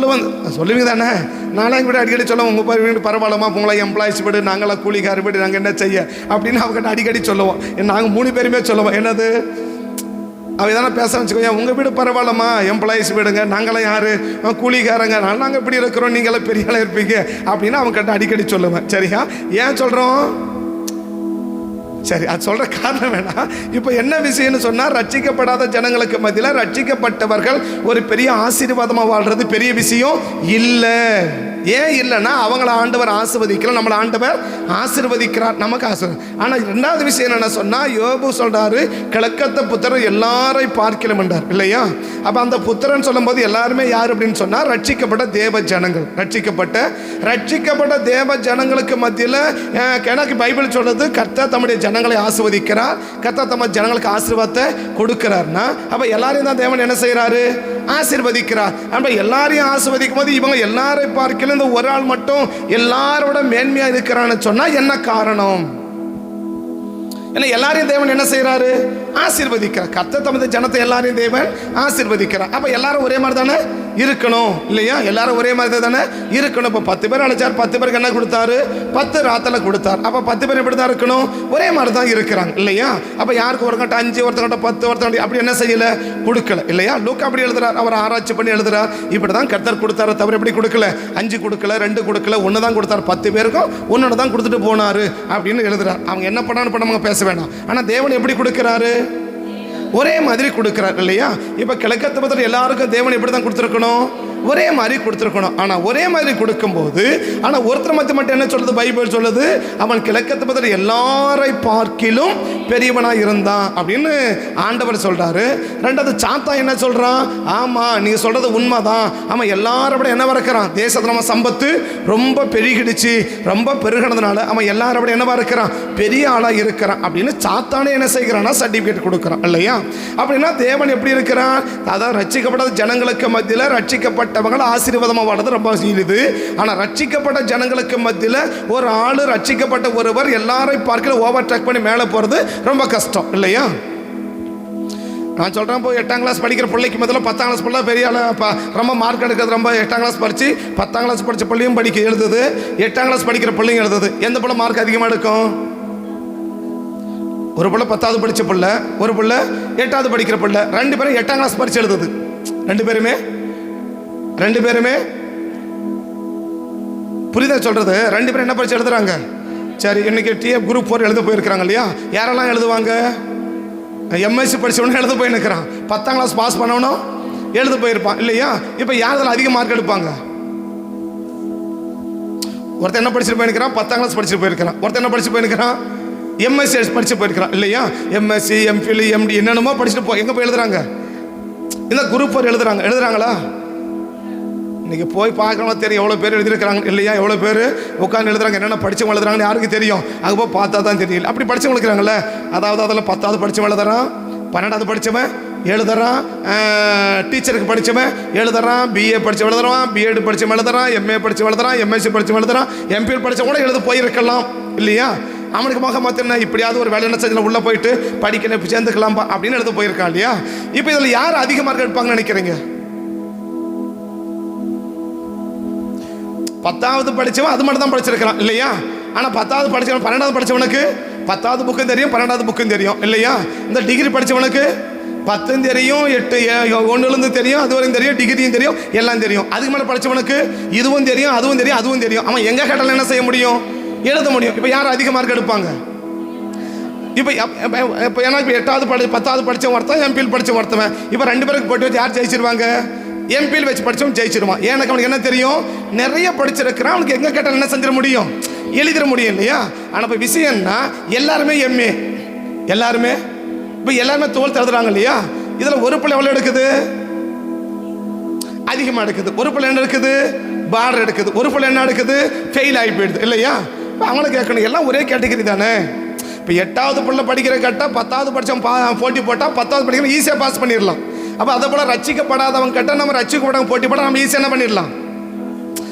சொல்லுவீங்க தானே? நானும் இப்படி அடிக்கடி சொல்லுவோம், உங்கள் வீடு பரவாயில்லமா, உங்களை எம்ப்ளாயிஸ் வீடு, நாங்களாம் கூலிக்கார வீடு, நாங்கள் என்ன செய்ய அப்படின்னு அவங்ககிட்ட அடிக்கடி சொல்லுவோம். நாங்கள் 3 பேருமே சொல்லுவோம். என்னது அவ தானே பேச வச்சுக்கோங்க, உங்கள் வீடு பரவாயில்லம்மா, எம்ப்ளாயிஸ் வீடுங்க, நாங்களாம் யார்? கூலிக்காரங்க, நாங்கள் இப்படி இருக்கிறோம், நீங்களாம் பெரிய ஆளாக இருப்பீங்க அப்படின்னு அவங்ககிட்ட அடிக்கடி சொல்லுவேன். சரியா? ஏன் சொல்கிறோம்? சரி, அது சொல்கிற காரணம் வேணாம். இப்போ என்ன விஷயம்னு சொன்னால், ரட்சிக்கப்படாத ஜனங்களுக்கு மத்தியில் ரட்சிக்கப்பட்டவர்கள் ஒரு பெரிய ஆசீர்வாதமாக வாழ்கிறது பெரிய விஷயம் இல்லை. ஏன் இல்லைன்னா அவங்கள ஆண்டவர் ஆசீர்வதிக்கலாம், நம்மளை ஆண்டவர் ஆசீர்வதிக்கிறார், நமக்கு ஆசீர்வாதம். ஆனால் 2வது விஷயம் என்னென்ன சொன்னால், யோபு சொல்கிறாரு கிழக்கத்த புத்திரர் எல்லாரையும் பார்க்கலாம் என்றார் இல்லையா? அப்போ அந்த புத்திரன் சொல்லும் போது எல்லாருமே யார் அப்படின்னு சொன்னால் ரட்சிக்கப்பட்ட தேவ ஜனங்கள். ரட்சிக்கப்பட்ட தேவ ஜனங்களுக்கு மத்தியில் எனக்கு பைபிள் சொல்றது கர்த்தர் தம்முடைய ஜனங்களை ஆசீர்வதிக்கிறார், கர்த்தர் தம்ம ஜனங்களுக்கு ஆசீர்வாதத்தை கொடுக்கிறார்னா அப்போ எல்லாரையும் தான் தேவன் என்ன செய்கிறாரு? ஆசீர்வதிக்கிறார். அப்போ எல்லாரையும் ஆசீர்வதிக்கும் போது இவங்க எல்லாரையும் பார்க்கல இந்த ஒரு ஆள் மட்டும் எல்லாரோட மேன்மையா இருக்கிறான்னு சொன்னா என்ன காரணம்? ஏன்னா எல்லாரையும் தேவன் என்ன செய்யறாரு? ஆசீர்வதிக்கிறார். கர்த்தர் தமது ஜனத்தை எல்லாரையும் தேவன் ஆசீர்வதிக்கிறார். அப்ப எல்லாரும் ஒரே மாதிரி தானே இருக்கணும் இல்லையா? எல்லாரும் ஒரே மாதிரி தானே இருக்கணும். இப்போ 10 பேர் அழைச்சார், 10 பேருக்கு என்ன கொடுத்தாரு? 10 ராத்தல கொடுத்தார். அப்ப 10 பேர் எப்படி தான் இருக்கணும்? ஒரே மாதிரி தான் இருக்கிறாங்க இல்லையா? அப்ப யாருக்கு ஒருத்தங்கிட்ட 5, ஒருத்தங்கிட்ட 10, ஒருத்தங்கிட்ட அப்படி என்ன செய்யல? கொடுக்கல இல்லையா? லூக்கா அப்படி எழுதுறார், அவர் ஆராய்ச்சி பண்ணி எழுதுறார். இப்படிதான் கர்த்தர் கொடுத்தாரு, தவிர எப்படி கொடுக்கல? 5 கொடுக்கல, 2 கொடுக்கல, 1 தான் கொடுத்தார். 10 பேருக்கும் 1 தான் கொடுத்துட்டு போனாரு அப்படின்னு எழுதுறார். அவங்க என்ன பண்ணான்னு பேச வேணாம். ஆனா தேவன் எப்படி கொடுக்கிறாரு? ஒரே மாதிரி கொடுக்கிறார் இல்லையா? இப்ப கிழக்கத்து பத்திர எல்லாருக்கும் தேவன் எப்படி தான் கொடுத்துருக்கணும்? ஒரே மாதிரி கொடுத்துருக்கணும். ஆனால் ஒரே மாதிரி கொடுக்கும்போது ஆனால் ஒருத்தர் மட்டும் என்ன சொல்லுது பைபிள் சொல்லுது, அவன் கிழக்கத்து பதில் எல்லாரை பார்க்கிலும் பெரியவனாக இருந்தான் அப்படின்னு ஆண்டவர் சொல்கிறாரு. ரெண்டாவது சாத்தா என்ன சொல்கிறான், ஆமாம் நீங்கள் சொல்கிறது உண்மைதான், ஆமாம் எல்லாரை விட என்ன இருக்கிறான், தேசத்தில் நம்ம சம்பத்து ரொம்ப பெருகிடுச்சு, ரொம்ப பெருகினதுனால அவன் எல்லாரை விட என்னவா இருக்கிறான், பெரிய ஆளாக இருக்கிறான் அப்படின்னு சாத்தானே என்ன செய்கிறான்னா சர்டிஃபிகேட் கொடுக்குறான் இல்லையா. அப்படின்னா தேவன் எப்படி இருக்கிறான், அதாவது ரட்சிக்கப்பட்ட ஜனங்களுக்கு மத்தியில் ரட்சிக்கப்பட்டவங்க ஆசீர்வாதமாக வாடுறது ரொம்ப இது. ஆனால் ரட்சிக்கப்பட்ட ஜனங்களுக்கு மத்தியில் ஒரு ஆள் ரட்சிக்கப்பட்ட ஒருவர் எல்லாரையும் பார்க்கல ஓவர் டேக் பண்ணி மேலே போகிறது ரொம்ப கஷ்டம் இல்லையா. நான் சொல்கிறேன், இப்போ 8ஆம் கிளாஸ் படிக்கிற பிள்ளைக்கு முதல்ல 10ஆம் கிளாஸ் பிள்ளை பெரிய ரொம்ப மார்க் எடுக்கிறது, ரொம்ப 8ஆம் கிளாஸ் படித்து 10ஆம் கிளாஸ் படித்த பிள்ளையும் எழுதுது, 8ஆம் கிளாஸ் படிக்கிற பிள்ளையும் எழுதுது. எந்த பிள்ளை மார்க் அதிகமாக எடுக்கும்? ஒரு பிள்ளை 10வது படித்த பிள்ளை, ஒரு பிள்ளை 8வது படிக்கிற பிள்ளை, 2 பேரும் 8ஆம் கிளாஸ் பரிச்சு எழுதுது. ரெண்டு பேருமே புரியுதா சொல்கிறது? 2 பேரும் என்ன பரிச்சு எழுதுறாங்க? சரி, இன்னைக்கு டிஎஃப் குரூப் 4 எழுத போயிருக்கிறாங்க இல்லையா. யாரெல்லாம் எழுதுவாங்க? எம்எஸ்சி படித்தவனும் எழுத போயிருக்கிறான், 10ஆம் கிளாஸ் பாஸ் பண்ணவனும் எழுத போயிருப்பான் இல்லையா. இப்போ யார் அதிக மார்க் எடுப்பாங்க? ஒருத்தர் என்ன படிச்சுட்டு போயிருக்கிறான், 10ஆம் கிளாஸ் படிச்சுட்டு போயிருக்கிறான். ஒருத்தர் என்ன படிச்சு போயிருக்கிறான், எம்எஸ்சி படிச்சு போயிருக்கிறான் இல்லையா. எம்எஸ்சி எம்ஃபில் எம்டி என்னென்னமோ படிச்சுட்டு எங்கே போய் எழுதுறாங்க, இந்த குரூப் 4 எழுதுறாங்களா? இன்னைக்கு போய் பார்க்கலாம் தெரியும் எவ்வளோ பேர் எழுதியிருக்கிறாங்க இல்லையா. எவ்வளோ பேர் உட்காந்து எழுதுறாங்க, என்னென்ன படித்தவங்க எழுதுறாங்கன்னு யாருக்கு தெரியும்? அங்கே போய் பார்த்தா தான் தெரியல. அப்படி படித்தவங்க இருக்கிறாங்களே, அதாவது அதில் 10வது படித்தவன் எழுதுறான், 12வது படித்தவன் எழுதுறான், டீச்சருக்கு படித்தவன் எழுதுறான், பிஏ படித்து எழுதுறான், பிஎட் படித்தவன் எழுதுறான், எம்ஏ படித்து எழுதுறான், எம்எஸ்சி படித்து எழுதுறான், எம்பிஎல் படித்த கூட எழுத போயிருக்கலாம் இல்லையா. அவனுக்கு முக மாத்தினா இப்படியாவது ஒரு வேலை என்ன செஞ்சு உள்ளே போயிட்டு படிக்கணும் சேர்ந்துக்கலாம்பா அப்படின்னு எழுத போயிருக்கான் இல்லையா. இப்போ இதில் யார் அதிக மார்க் எடுப்பாங்கன்னு நினைக்கிறீங்க? 10வது படித்தவன் அது மட்டும் தான் படிச்சிருக்கிறான் இல்லையா. ஆனால் 10வது படித்தவன் 12வது படித்தவனுக்கு 10வது புக்கும் தெரியும், 12வது புக்கும் தெரியும் இல்லையா. இந்த டிகிரி படித்தவனுக்கு 10 தெரியும், 8 1லேருந்து தெரியும், அது வரையும் தெரியும், டிகிரியும் தெரியும், எல்லாம் தெரியும். அதுக்கு மேலே படித்தவனுக்கு இதுவும் தெரியும், அதுவும் தெரியும், அதுவும் தெரியும். அவன் எங்கே கேட்டாலும் என்ன செய்ய முடியும், எழுத முடியும். இப்போ யார் அதிக மார்க் எடுப்பாங்க? இப்போ ஏன்னா இப்போ 10வது படித்தவன் ஒருத்தன், எம்பிஎல் படித்த ஒருத்தவன், இப்போ 2 பேருக்கு போட்டு வச்சு யார் ஜெயிச்சிருவாங்க? எம்பிஎல் வச்சு படித்தவன் ஜெயிச்சிருவான். எனக்கு அவனுக்கு என்ன தெரியும், நிறைய படிச்சிருக்கிறான், அவனுக்கு எங்கே கேட்டால் என்ன செஞ்சிட முடியும், எழுதிட முடியும் இல்லையா. ஆனால் இப்போ விஷயம்னா எல்லாருமே எம்ஏ, எல்லாருமே இப்போ எல்லாருமே 12th எழுதுறாங்க இல்லையா. இதில் ஒரு பிள்ளை எவ்வளோ எடுக்குது, அதிகமாக எடுக்குது. ஒரு பிள்ளை என்ன எடுக்குது, பார்டர் எடுக்குது. ஒரு பிள்ளை என்ன எடுக்குது, ஃபெயில் ஆகி போயிடுது இல்லையா. இப்போ அவங்கள கேட்கணும், எல்லாம் ஒரே கேட்டகரி தானே. இப்போ 8வது பிள்ளை படிக்கிற கேட்டால் 10வது படித்தவன் போட்டி போட்டால் 10வது படிக்கிற ஈஸியாக பாஸ் பண்ணிடலாம். அப்போ அதை போல் ரட்சிக்கப்படாதவங்க கேட்டால் நம்ம ரட்சிக்கப்படாத போட்டி போட்டால் நம்ம ஈஸியாக என்ன பண்ணிடலாம்.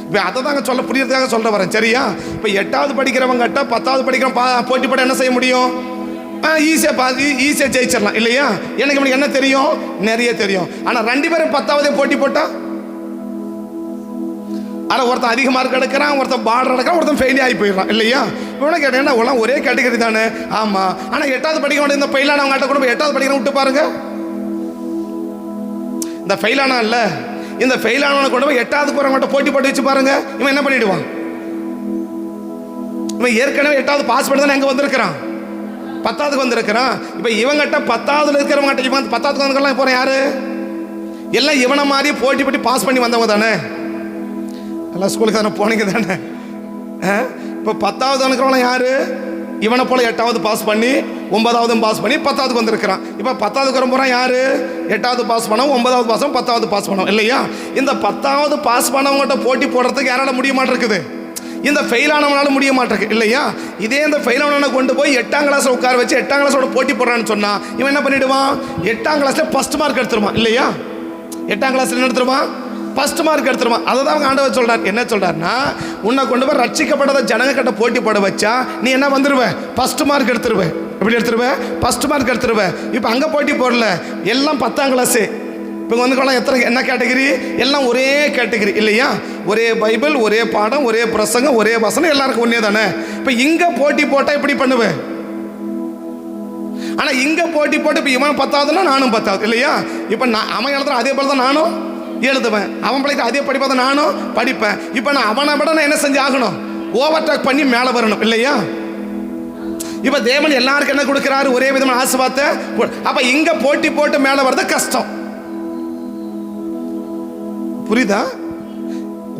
இப்போ அதை தாங்க சொல்ல புரியறதுக்காக சொல்ல வரேன் சரியா. இப்போ 8வது படிக்கிறவங்க கேட்டால் 10வது படிக்கிறவன் போட்டி போட்டால் என்ன செய்ய முடியும், ஈஸியாக ஜெயிச்சிடலாம் இல்லையா. எனக்கு இவனுக்கு என்ன தெரியும், நிறைய தெரியும். ஆனால் 2 பேரும் 10வதே போட்டி போட்டால், ஆனால் ஒருத்தன் அதிக மார்க் எடுக்கிறான், ஒருத்தன் பார்டர் எடுக்கிறான், ஒருத்தன் ஃபெயில் ஆகி போயிடறான் இல்லையா. இவனை கேட்டேன்னா எல்லாம் ஒரே கேட்டகரி தானே. ஆமாம். ஆனால் 8வது படிக்க வேண்டிய இந்த ஃபெயிலானவங்க கூட 8வது படிக்கிற விட்டு பாருங்க. இந்த ஃபெயிலானா இல்லை, இந்த ஃபெயிலானவனை கொண்டு போய் 8வது போகிறவங்கள்ட்ட போட்டி போட்டு வச்சு பாருங்க, இவன் என்ன பண்ணிடுவான். இவன் ஏற்கனவே 8வது பாஸ் பண்ணி தானே எங்கே வந்திருக்கிறான், 10வதுக்கு வந்திருக்கிறான். இப்போ இவங்கிட்ட 10வதுல இருக்கிறவங்ககிட்ட இவன் 10வதுக்கு வந்துக்கலாம் போகிறேன் யாரு, எல்லாம் இவனை மாதிரி போட்டி போட்டி பாஸ் பண்ணி வந்தவங்க தானே. எல்லாம் ஸ்கூலுக்கு தானே போனீங்க தானே. இப்போ 10வது இருக்கிறவங்க யாரு, இவனை போல 8வது பாஸ் பண்ணி 9வது பாஸ் பண்ணி 10வதுக்கு வந்திருக்கிறான். இப்போ 10வதுக்கு வரப்போகிறான் யாரு, 8வது பாஸ் பண்ணவும் 9வது பாஸ் பண்ணவும் 10வது பாஸ் பண்ணவும் இல்லையா. இந்த 10வது பாஸ் பண்ணவங்ககிட்ட போட்டி போடுறதுக்கு யாரால முடிய மாட்டிருக்குது, இந்த ஃபெயிலானவனால முடிய மாட்டிருக்கு இல்லையா. இதே இந்த ஃபெயிலானவனை கொண்டு போய் 8ஆம் கிளாஸில் உட்கார வச்சு 8ஆம் கிளாஸோட போட்டி போடுறான்னு சொன்னால் இவன் என்ன பண்ணிடுவான், 8ஆம் கிளாஸில் ஃபர்ஸ்ட் மார்க் எடுத்துருவான் இல்லையா. 8ஆம் கிளாஸில் என்ன எடுத்துருவான், ஃபர்ஸ்ட் மார்க் எடுத்துருவான். அதை தான் அவங்க ஆண்டவர் சொல்கிறார். என்ன சொல்கிறாருன்னா, உன்னை கொண்டு போய் ரட்சிக்கப்படாத ஜனங்க கிட்ட போட்டி போட வச்சா நீ என்ன வந்துடுவேன், ஃபர்ஸ்ட் மார்க் எடுத்துருவேன். எப்படி எடுத்துருவேன், ஃபர்ஸ்ட் மார்க் எடுத்துருவேன். இப்போ அங்கே போட்டி போடல, எல்லாம் 10ஆம் கிளாஸு. இப்போ வந்து எத்தனை என்ன கேட்டகிரி, எல்லாம் ஒரே கேட்டகிரி இல்லையா. ஒரே பைபிள், ஒரே பாடம், ஒரே பிரசங்கம், ஒரே வசனம், எல்லாருக்கும் ஒன்றே தானே. இப்போ இங்கே போட்டி போட்டால் எப்படி பண்ணுவேன். ஆனால் இங்கே போட்டி போட்டு இப்போ இவன் 10வதுன்னா நானும் 10வது இல்லையா. இப்போ அவன் எழுதுறான் அதே போல தான் நானும் எழுதுவேன், அவன் படிக்கிற அதே படிப்பை தான் நானும் படிப்பேன். இப்போ நான் அவனை விட நான் என்ன செஞ்சு ஆகணும், ஓவர்டேக் பண்ணி மேலே வரணும் இல்லையா. இப்போ தேவன் எல்லாருக்கும் என்ன கொடுக்குறாரு, ஒரே விதமான ஆசீர்வாதத்தை. அப்போ இங்கே போட்டி போட்டு மேலே வர்றது கஷ்டம், புரியுதா.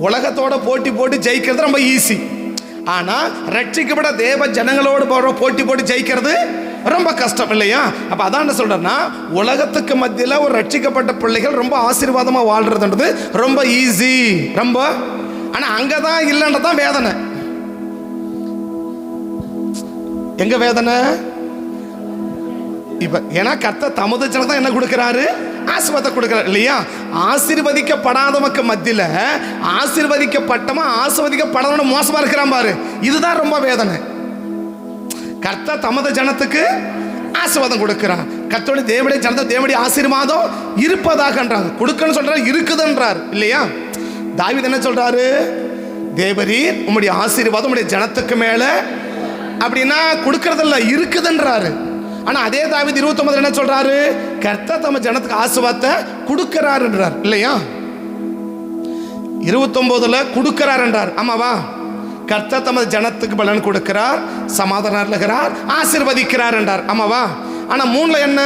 உலகத்தோட போட்டி போட்டு ஜெயிக்கிறது ரொம்ப ஈஸி. ஆனால் ரட்சிக்கப்பட தேவ ஜனங்களோடு போட்டி போட்டு ஜெயிக்கிறது ரொம்ப கஷ்டம் இல்லையா? அப்போ அதான் என்ன சொல்கிறேன்னா, உலகத்துக்கு மத்தியில் ஒரு ரட்சிக்கப்பட்ட பிள்ளைகள் ரொம்ப ஆசீர்வாதமாக வாழ்கிறதுன்றது ரொம்ப ஈஸி, ரொம்ப. ஆனால் அங்கே தான் இல்லைன்றதான் வேதனை. எங்க வேதனை? இப்போ ஏன்னா கர்த்தர் தமது ஜனத்தை தான் என்ன கொடுக்குறாரு? ஆசீர்வாதத்தை கொடுக்குறாரு இல்லையா? ஆசீர்வதிக்கப்படாதவனுக்கு மத்தியில் ஆசீர்வதிக்கப்பட்டவன் ஆசீர்வதிக்கப்படாதவன மோசமாக இருக்கிறான் பாரு, இதுதான் ரொம்ப வேதனை. கர்த்தர் தமது ஜனத்துக்கு ஆசீர்வாதம் கொடுக்கிறார். கர்த்தருடைய தேவனுடைய ஜனத்தை தேவனுடைய ஆசீர்வாதம் இருப்பதாகன்றாங்க, கொடுக்கணும்னு சொல்றாரு, இருக்குதுன்றார் இல்லையா? தாவீது என்ன சொல்றாரு? தேவரீர் உம்முடைய ஆசீர்வாதம் உம்முடைய ஜனத்துக்கு மேல அப்படின்னா கொடுக்கறதில்ல, இருக்குதுன்றாரு. ஆனா அதே தாவீது 29 என்ன சொல்றாரு? கர்த்தர் தமது ஜனத்துக்கு ஆசீர்வாதத்தை கொடுக்கிறாருன்றார் இல்லையா? 29 கொடுக்கிறார் என்றார். ஆமாவா? கர்த்தர் தமது ஜனத்துக்கு பலன் கொடுக்கிறார், சமாதானம் இருக்கிறார், ஆசீர்வதிக்கிறார் என்றார். ஆமாவா? ஆனா 3 என்ன?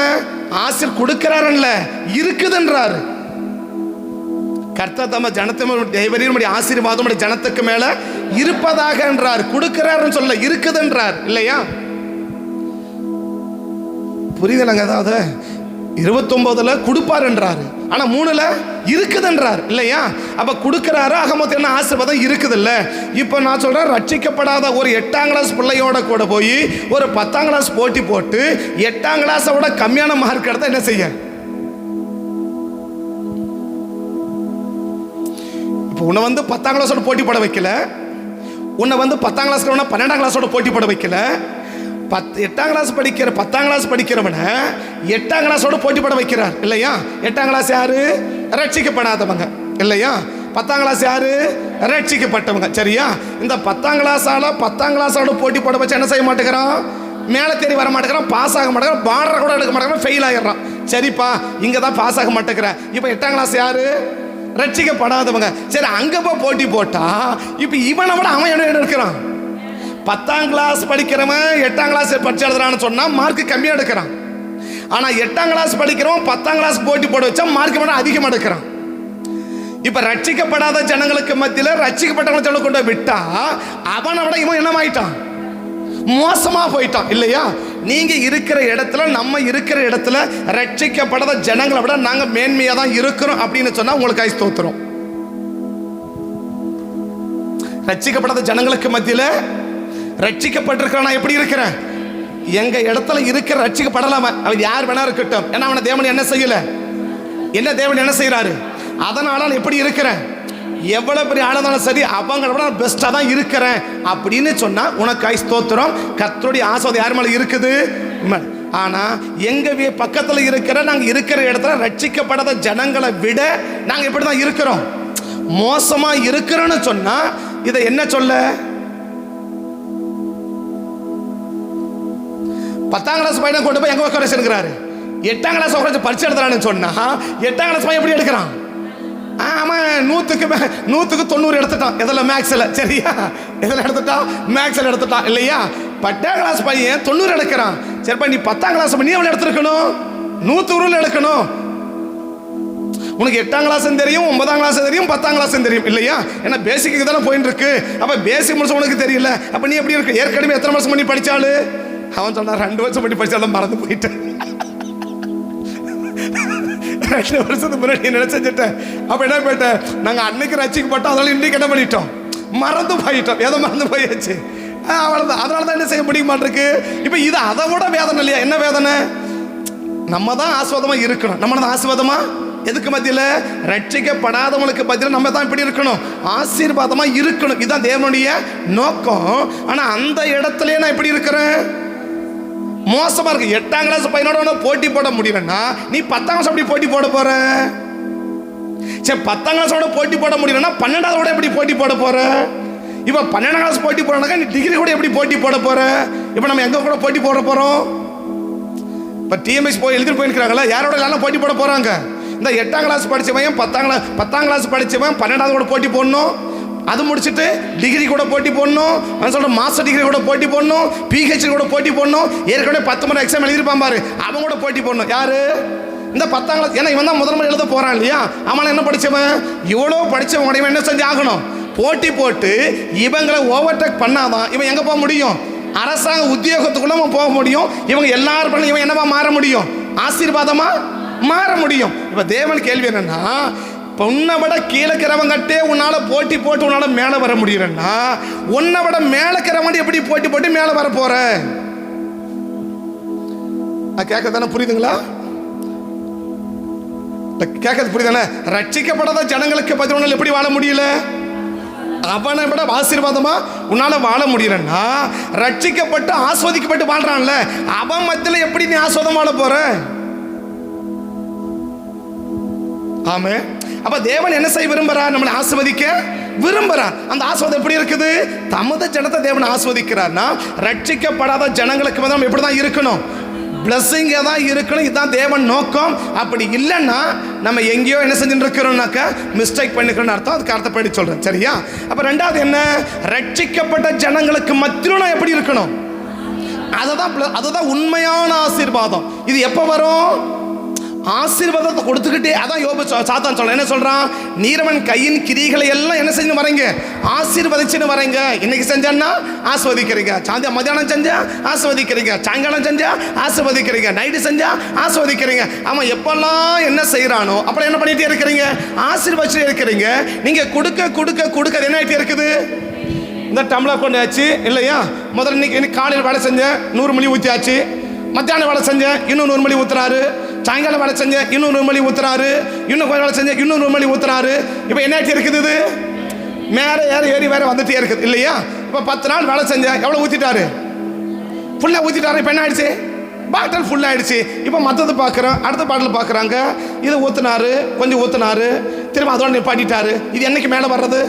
ஆசீர் கொடுக்கிறார் இருக்குதுன்றார். கர்த்தர் தமது ஜனத்தை ஆசீர்வாதம் ஜனத்துக்கு மேல இருப்பதாக என்றார். கொடுக்கிறார் சொல்ல, இருக்குதுன்றார் இல்லையா? புரியுதுலங்க? அதாவது 29 கொடுப்பார் என்றாரு, ஆனா 3 இருக்குதுன்றார் இல்லையா? அப்ப கொடுக்கிறாரு, அகமத்து என்ன ஆசீர்வாதம் இருக்குது இல்ல. இப்ப நான் சொல்றேன், ரட்சிக்கப்படாத ஒரு 8ஆம் கிளாஸ் பிள்ளையோட கூட போய் ஒரு 10ஆம் கிளாஸ் போட்டி போட்டு 8ஆம் கிளாஸோட கம்மியான மார்க் எடுத்தா என்ன செய்ய? இப்போ உன்னை 10ஆம் கிளாஸோட போட்டி போட வைக்கல, உன்னை 10ஆம் கிளாஸ் 12ஆம் கிளாஸோட போட்டி போட வைக்கல. 8ஆம் கிளாஸ் படிக்கிற 10ஆம் கிளாஸ் படிக்கிறவனை 8ஆம் கிளாஸோட போட்டி போட வைக்கிறார் இல்லையா? 8ஆம் கிளாஸ் யாரு? ரட்சிக்கப்படாதவங்க இல்லையா? 10ஆம் கிளாஸ் யாரு? ரட்சிக்கப்பட்டவங்க. சரியா? இந்த 10ஆம் கிளாஸோட போட்டி போட வச்சு என்ன செய்ய மாட்டேங்கிறான்? மேலே தேடி வர மாட்டேங்கிறான், பாஸ் ஆக மாட்டேங்கிறான், பார்டரை கூட எடுக்க மாட்டேங்கிறான், ஃபெயில் ஆகிடுறான். சரிப்பா, இங்கே தான் பாஸ் ஆக மாட்டேங்கிறேன். இப்போ 8ஆம் கிளாஸ் யாரு? ரட்சிக்கப்படாதவங்க. சரி, அங்கே போட்டி போட்டா இப்போ இவனை விட அவன் என்ன எடுக்கிறான்? 10ஆம் கிளாஸ் படிக்கிறவன் 8ஆம் கிளாஸ் படிச்சு எழுதுறான்னு சொன்னா மார்க் கம்மியா எடுக்கிறான். ஆனா 8ஆம் கிளாஸ் படிக்கிறவன் 10ஆம் கிளாஸ் போட்டி போட வச்சா மார்க் விட அதிகமா எடுக்கிறான். இப்ப ரட்சிக்கப்படாத ஜனங்களுக்கு மத்தியில ரட்சிக்கப்பட்டவங்களை கொண்டு விட்டா அவனை விட இவன் என்னமாயிட்டான்? மோசமா போயிட்டான் இல்லையா? நீங்க இருக்கிற இடத்துல, நம்ம இருக்கிற இடத்துல ரட்சிக்கப்படாத ஜனங்களை விட நாங்க மேன்மையா தான் இருக்கிறோம் அப்படின்னு சொன்னா உங்களுக்கு ஸ்தோத்திரம். ரட்சிக்கப்படாத ஜனங்களுக்கு மத்தியில ரட்சிக்கப்பட்டிருக்கிறான். நான் எப்படி இருக்கிறேன்? எங்க இடத்துல இருக்கிற ரட்சிக்கப்படலாம அவன் யார் வேணா இருக்கட்டும், ஏன்னா அவனை தேவன் என்ன செய்யல, என்ன தேவன் என்ன செய்யறாரு, அதனால நான் எப்படி இருக்கிறேன், எவ்வளவு பெரிய ஆளுந்தாலும் சரி அவங்கள விட நான் பெஸ்டா தான் இருக்கிறேன் அப்படின்னு சொன்னா உனக்கு ஸ்தோத்திரம். கர்த்தருடைய ஆசீர்வாதம் யார் மேல இருக்குது? ஆனா எங்க பக்கத்துல இருக்கிற நாங்க இருக்கிற இடத்துல ரட்சிக்கப்படாத ஜனங்களை விட நாங்க எப்படிதான் இருக்கிறோம்? மோசமா இருக்கிறோன்னு சொன்னா இதை என்ன சொல்ல? 10ஆம் கிளாஸ் பையனை கொண்டு போய் எங்க உட்கார வச்சிருக்கிறாரு, 8ஆம் கிளாஸ் உட்கார பரிசு எடுத்துறான்னு சொன்னா 8ஆம் கிளாஸ் பையன் எப்படி எடுக்கிறான்? ஆமா, 100க்கு 90 எடுத்துட்டான். எதில்? மேக்ஸ்ல. சரியா? எதில் எடுத்துட்டான்? மேக்ஸ்ல எடுத்துட்டான் இல்லையா? 10ஆம் கிளாஸ் பையன் 90 எடுக்கிறான். சரிப்பா, நீ 10ஆம் கிளாஸ் நீ எவ்வளவு எடுத்துருக்கணும்? 100 எடுக்கணும். உனக்கு 8ஆம் கிளாஸ் தெரியும், 9ஆம் கிளாஸ் தெரியும், 10ஆம் கிளாஸ் தெரியும் இல்லையா? ஏன்னா பேசிக்கு தானே போயிட்டு இருக்கு. அப்ப பேசிக் முடிச்சு உனக்கு தெரியல, அப்ப நீ எப்படி இருக்கு? ஏற்கனவே எத்தனை வருஷம் பண்ணி படிச்சாலு? அவன் சொன்னான் 2 வருஷம் பண்ணி படிச்சாலும் மறந்து போயிட்டேன். 2 வருஷத்துக்கு முன்னாடி நினைச்சிட்டேன். அப்ப என்ன போயிட்டேன், நாங்க அன்னைக்கு ரட்சிக்கப்பட்டோம், அதனால இன்னைக்கு என்ன பண்ணிட்டோம்? மறந்து போயிட்டோம். ஏதோ மறந்து போயாச்சு, அவ்வளவுதான். அதனாலதான் என்ன செய்ய முடிய மாட்டிருக்கு. இப்ப இது அதை விட வேதனை இல்லையா? என்ன வேதனை? நம்ம தான் ஆசீர்வாதமா இருக்கணும். நம்ம தான் ஆசீர்வாதமா எதுக்கு மத்தியில? ரட்சிக்கப்படாதவங்களுக்கு மத்தியில நம்ம தான் இப்படி இருக்கணும், ஆசீர்வாதமா இருக்கணும். இதுதான் தேவனுடைய நோக்கம். ஆனா அந்த இடத்துலயே நான் எப்படி இருக்கிறேன்? மோசமா இருக்கு. 8ஆம் கிளாஸ் பையனோட போட்டி போட முடியலன்னா நீ 10ஆம் கிளாஸ் எப்படி போட்டி போட போற? சரி, 10ஆம் கிளாஸோட போட்டி போட முடியலன்னா 12ஆவதோட எப்படி போட்டி போட போற? இப்ப 12ஆம் கிளாஸ் போட்டி போடனாக்கா நீ டிகிரி கூட எப்படி போட்டி போட போற? இப்ப நம்ம எங்க கூட போட்டி போட போறோம்? இப்ப டிஎம்எஸ் போய் எழுதிட்டு போயிருக்கிறாங்களா, யாரோட எல்லாம் போட்டி போட போறாங்க? இந்த 8ஆம் கிளாஸ் படிச்சவன் 10ஆம் கிளாஸ் படிச்சவன் 12ஆவது கூட போட்டி போடணும், அது முடிச்சுட்டு டிகிரி கூட போட்டி போடணும், சொல்ற மாஸ்டர் டிகிரி கூட போட்டி போடணும், பிஹெச்டி கூட போட்டி போடணும், ஏற்கனவே 10 முறை எக்ஸாம் எழுதிருப்பான் பாரு, அவன் கூட போட்டி போடணும். யாரு? இந்த 10ஆம் கிளாஸ், ஏன்னா இவன் தான் முதல்ல எழுத போறான் இல்லையா, அவன் என்ன படிச்சவன், இவ்வளோ படிச்சவன் இவன் என்ன செஞ்சு ஆகணும், போட்டி போட்டு இவங்களை ஓவர்டேக் பண்ணாதான் இவன் எங்க போக முடியும், அரசாங்க உத்தியோகத்துக்குள்ள போக முடியும். இவங்க எல்லாரும் பண்ண இவன் என்னவா மாற முடியும், ஆசீர்வாதமா மாற முடியும். இப்ப தேவன் கேள்வி என்னன்னா, உன்னை விட கீழே இருக்கிறவங்கட்டே உன்னால போட்டி போட்டு உன்னால மேல வர முடியலன்னா உன்னை விட மேல இருக்கிறவங்க எப்படி போட்டி போட்டு மேல வர போற? கேட்கறதானே, புரியுதுங்களா? கேட்கறது புரியுதானே? ரட்சிக்கப்படாத ஜனங்களுக்கு பதில் எப்படி வாழ முடியல, அவனை விட ஆசீர்வாதமா உன்னால வாழ முடியலன்னா ரட்சிக்கப்பட்டு ஆஸ்வதிக்கப்பட்டு வாழ்றான்ல அவன் மத்தியில எப்படி நீ ஆஸ்வாதம் வாழ போற? ஆமே. அப்ப தேவன் என்ன செய்ய விரும்புறார், நம்மளை ஆஸ்வதிக்க விரும்புறார். அந்த ஆஸ்வாதம் எப்படி இருக்குது, தமது ஜனத்தை தேவன் ஆஸ்வதிக்கிறார்னா ரட்சிக்கப்படாத ஜனங்களுக்கு வந்து நம்ம எப்படிதான் இருக்கணும், பிளஸிங்க தான் இருக்கணும். இதுதான் தேவன் நோக்கம். அப்படி இல்லைன்னா நம்ம எங்கேயோ என்ன செஞ்சுட்டு இருக்கிறோம்னாக்கா மிஸ்டேக் பண்ணிக்கிறோம்னு அர்த்தம். அதுக்கு அர்த்தப்படி சொல்றேன், சரியா? அப்ப ரெண்டாவது என்ன, ரட்சிக்கப்பட்ட ஜனங்களுக்கு மத்தியிலும் நான் எப்படி இருக்கணும், அதுதான் உண்மையான ஆசீர்வாதம். இது எப்ப வரும், ஆசீர்வாதத்தை கொடுத்துக்கிட்டே. அதான் யோபு சாத்தான் சொல்ல என்ன சொல்றான், நீரவன் கையின் கிரிகளை எல்லாம் என்ன செஞ்சு வரீங்க, ஆசீர்வதிச்சுன்னு வரீங்க. இன்னைக்கு செஞ்சா ஆஸ்வதிக்கிறீங்க, சாந்தியா மத்தியானம் செஞ்சா ஆஸ்வதிக்கிறீங்க, சாயங்காலம் செஞ்சா ஆஸ்வதிக்கிறீங்க, நைட்டு செஞ்சா ஆஸ்வதிக்கிறீங்க. அவன் எப்பெல்லாம் என்ன செய்யறானோ அப்புறம் என்ன பண்ணிட்டே இருக்கிறீங்க, ஆசீர்வதிச்சுட்டே இருக்கிறீங்க. நீங்க கொடுக்க கொடுக்க கொடுக்க என்ன ஆகிட்டே இருக்குது, இந்த டம்ளர் கொண்டு ஆச்சு இல்லையா, முதல்ல இன்னைக்கு காலையில் வேலை செஞ்சேன் 100 மில்லி ஊற்றியாச்சு, மத்தியானம் வேலை செஞ்சேன் இன்னும் 100 மில்லி ஊத்துறாரு, சாயங்காலம் வேலை செஞ்சேன் இன்னும் 100 மில்லி ஊத்துறாரு, இன்னும் கொஞ்சம் வேலை செஞ்சேன் இன்னும் 100 மில்லி ஊத்துறாரு. இப்போ என்ன இருக்குது, இது மேலே ஏறி வேற வந்துட்டே இருக்குது இல்லையா? இப்போ 10 நாள் வேலை செஞ்சேன், எவ்வளோ ஊற்றிட்டாரு, ஃபுல்லாக ஊற்றிட்டாரு. இப்போ என்ன ஆயிடுச்சு, பாட்டில் ஃபுல்லாக ஆயிடுச்சு. இப்போ மற்றது பார்க்குறோம், அடுத்த பாட்டில் பார்க்குறாங்க, இது ஊற்றினாரு, கொஞ்சம் ஊற்றினாரு, திரும்ப அதோட நிப்பாட்டிட்டாரு. இது என்னைக்கு மேலே வர்றது,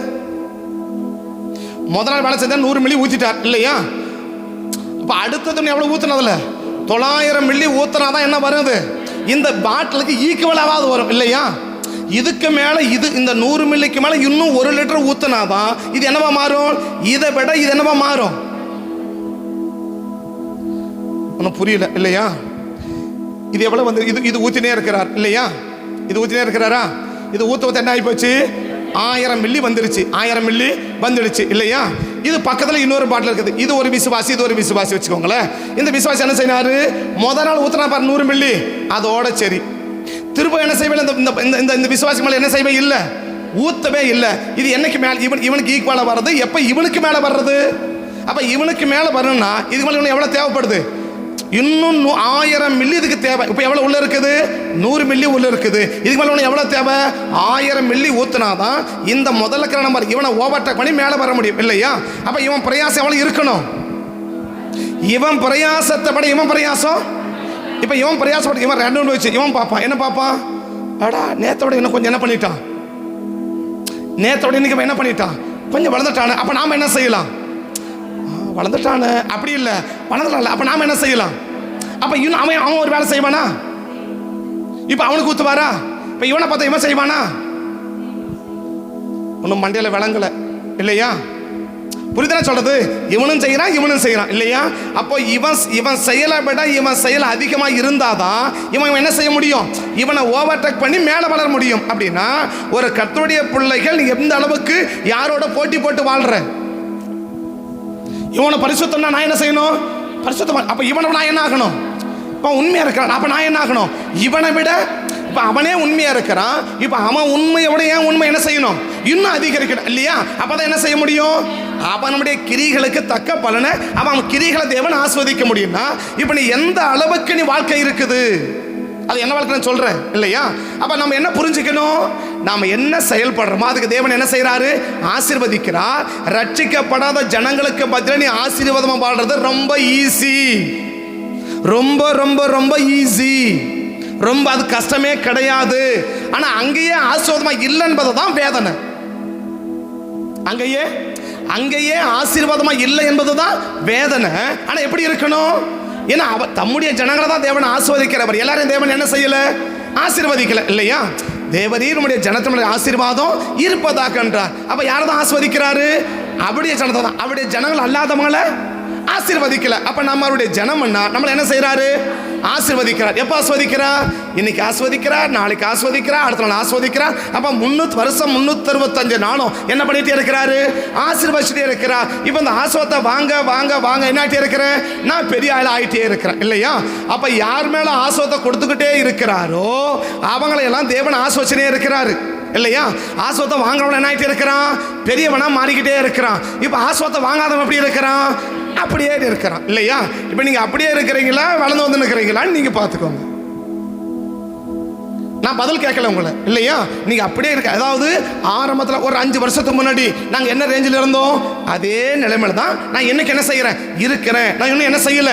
முதல் நாள் வேலை செஞ்சா 100 மில்லி ஊற்றிட்டார் இல்லையா? இப்போ அடுத்தது எவ்வளோ ஊற்றுனதில்ல, 900 மில்லி ஊற்றினாதான் என்ன வருது, இந்த பாட்டிலுக்கு ஈக்குவலாவது வரும் இல்லையா? இதுக்கு மேலே இந்த 100 மில்லிக்கு மேலே இன்னும் 1 லிட்டர் ஊற்றினாதான் இது என்னவா மாறும், இதை விட இது என்னவா மாறும். ஒன்றும் புரியல இல்லையா? இது எவ்வளோ வந்து இது ஊற்றினே இருக்கிறார் இல்லையா? இது ஊற்றினே இருக்கிறாரா? இது ஊற்ற என்ன ஆகி போச்சு, 1000 மில்லி வந்துருச்சு, 1000 மில்லி வந்துடுச்சு இல்லையா? இது பக்கத்தில் இன்னொரு பாட்டில் இருக்குது, இது ஒரு விசுவாசி, இது ஒரு விசுவாசி வச்சுக்கோங்களேன். இந்த விசுவாசி என்ன செய்யறாரு, முதல் நாள் ஊற்றினா பாரு 100 மில்லி, அதோட சரி. திரும்ப என்ன செய்வேன், இந்த விசுவாசி மேலே என்ன செய்வே இல்லை, ஊற்றவே இல்லை. இது என்னைக்கு மேலே இவனுக்கு ஈக்குவலாக வர்றது, எப்போ இவனுக்கு மேலே வர்றது. அப்போ இவனுக்கு மேலே வரணும்னா இது மேலே இவனுக்கு எவ்வளோ தேவைப்படுது, இன்னும் 1000 மில்லி இதுக்கு தேவை. இப்போ எவ்வளோ உள்ள இருக்குது, 100 மில்லி உள்ள இருக்குது. இதுக்கு மேலே எவ்வளோ தேவை, 1000 மில்லி ஊற்றினாதான் இந்த முதல்ல இருக்கிற நம்பர் இவனை ஓவர்டேக் பண்ணி மேலே வர முடியும் இல்லையா? அப்போ இவன் பிரயாசம் எவ்வளோ இருக்கணும், இவன் பிரயாசத்தை படி இவன் பிரயாசம். இப்போ இவன் பிரயாசப்பட்டு இவன் 2 வச்சு இவன் பார்ப்பான், என்ன பார்ப்பான், அடா நேத்தோட இன்னும் கொஞ்சம் என்ன பண்ணிட்டான், நேத்தோட இன்னைக்கு என்ன பண்ணிட்டான், கொஞ்சம் வளர்ந்துட்டானு. அப்போ நாம் என்ன செய்யலாம், வளர்ந்துட்டானு அப்படி இல்லை, வளர்ந்துட்டான்ல, அப்போ நாம் என்ன செய்யலாம். அப்போ இன்னும் அவன் ஒரு வேலை செய்வானா, இப்போ அவனுக்கு ஊற்றுவாரா, இப்போ இவனை பார்த்தா இவன் செய்வானா, ஒன்றும் மண்டையில் விளங்கலை இல்லையா? புரிதல சொல்றது, இவனும் செய்யறான் இவனும் செய்யறான் இல்லையா? அப்போ இவன் செயலை விட இவன் செயல் அதிகமாக இருந்தாதான் இவன் என்ன செய்ய முடியும், இவனை ஓவர்டேக் பண்ணி மேலே வளர முடியும். அப்படின்னா ஒரு கர்த்தருடைய பிள்ளைகள் எந்த அளவுக்கு யாரோட போட்டி போட்டு வாழ்ற, இவனை பரிசுத்தம்னா நான் என்ன செய்யணும், பரிசுத்தமா. அப்ப இவனை நான் என்ன ஆகணும், இப்போ உண்மையா இருக்கிறான், அப்ப நான் என்ன ஆகணும், இவனை விட இப்போ அவனே உண்மையா இருக்கிறான், இப்போ அவன் உண்மையை விட ஏன் உண்மை என்ன செய்யணும், இன்னும் அதிகரிக்கணும் இல்லையா? அப்பதான் என்ன செய்ய முடியும், அவனுடைய கிரிகளுக்கு தக்க பலனை அவன் கிரிகளை தேவன் ஆஸ்வதிக்க முடியும்னா இப்போ நீ எந்த அளவுக்கு நீ வாழ்க்கை இருக்குது, அது என்ன வாழ்க்கை சொல்றேன் இல்லையா? அப்ப நம்ம என்ன புரிஞ்சுக்கணும், நாம என்ன செயல்படுறோமோ அதுக்கு தேவன் என்ன செய்யறாரு, ஆசீர்வதிக்கிறார். ரட்சிக்கப்படாத ஜனங்களுக்கு பதிலா நீ ஆசீர்வாதமா வாழ்றது ரொம்ப ஈஸி, ரொம்ப ரொம்ப ரொம்ப ஈஸி, ரொம்ப அது கஷ்டமே கிடையாது. ஆனா அங்கேயே ஆசீர்வாதமா இல்லை என்பதுதான் வேதனை. அங்கேயே ஆசீர்வாதமா இல்லை என்பதுதான் வேதனை. ஆனா எப்படி இருக்கணும், ஏன்னா தம்முடைய ஜனங்களை தான் தேவன் ஆசீர்வதிக்கிறவர். எல்லாரும் தேவன் என்ன செய்யல, ஆசீர்வதிக்கல இல்லையா? தேவரீர் நம்முடைய ஜனத்தினுடைய ஆசீர்வாதம் இருப்பதாக என்றார். அப்ப யாரை தான் ஆசீர்வதிக்கிறாரு, அவருடைய ஜனத்தை தான். அவருடைய ஜனங்கள் அல்லாதவங்களை ஆசீர்வதிக்கல. அப்ப நம்மளுடைய ஜனம்னா நம்மள என்ன செய்யறாரு? ஆசீர்வதிக்கிறார். எப்ப ஆஸ்வதிக்கிறார்? இன்னைக்கு ஆஸ்வதிக்கிறார், நாளைக்கு ஆஸ்வதிக்கிறார், அடுத்த நாள் ஆஸ்வதிக்கிறார். அப்ப 300 வருஷம் 365 நாளும் என்ன பண்ணிட்டே இருக்கிறாரு? ஆசீர்வதிச்சுட்டே இருக்கிறார். இப்ப இந்த ஆசீர்வாதத்தை வாங்க வாங்க வாங்க என்னாட்டே இருக்கிறேன்? நான் பெரிய ஆள் ஆயிட்டே இருக்கிறேன் இல்லையா? அப்ப யார் மேல ஆசீர்வாதத்தை கொடுத்துக்கிட்டே இருக்கிறாரோ அவங்களை எல்லாம் தேவன் ஆசீர்வதிச்சுட்டே இருக்கிறாரு இல்லையா? ஆசீர்வாதத்தை வாங்குறவன் என்ன ஆயிட்டே இருக்கிறான்? பெரியவனா மாறிக்கிட்டே இருக்கிறான். இப்ப ஆசீர்வாதத்தை வாங்காதவன் எப்படி இருக்கிறான்? அப்படியே இருக்கிறான் இல்லையா? இப்ப நீங்க அப்படியே இருக்கிறீங்களா, வளர்ந்து வந்து இருக்கிறீங்களான்னு நீங்க பாத்துக்கோங்க. நான் பதில் கேட்கல உங்களை இல்லையா? நீங்க அப்படியே இருக்க. அதாவது ஆரம்பத்தில் ஒரு 5 வருஷத்துக்கு முன்னாடி நாங்க என்ன ரேஞ்சில் இருந்தோம் அதே நிலைமையில தான் நான் இன்னைக்கு என்ன செய்யறேன் இருக்கிறேன். நான் இன்னும் என்ன செய்யல,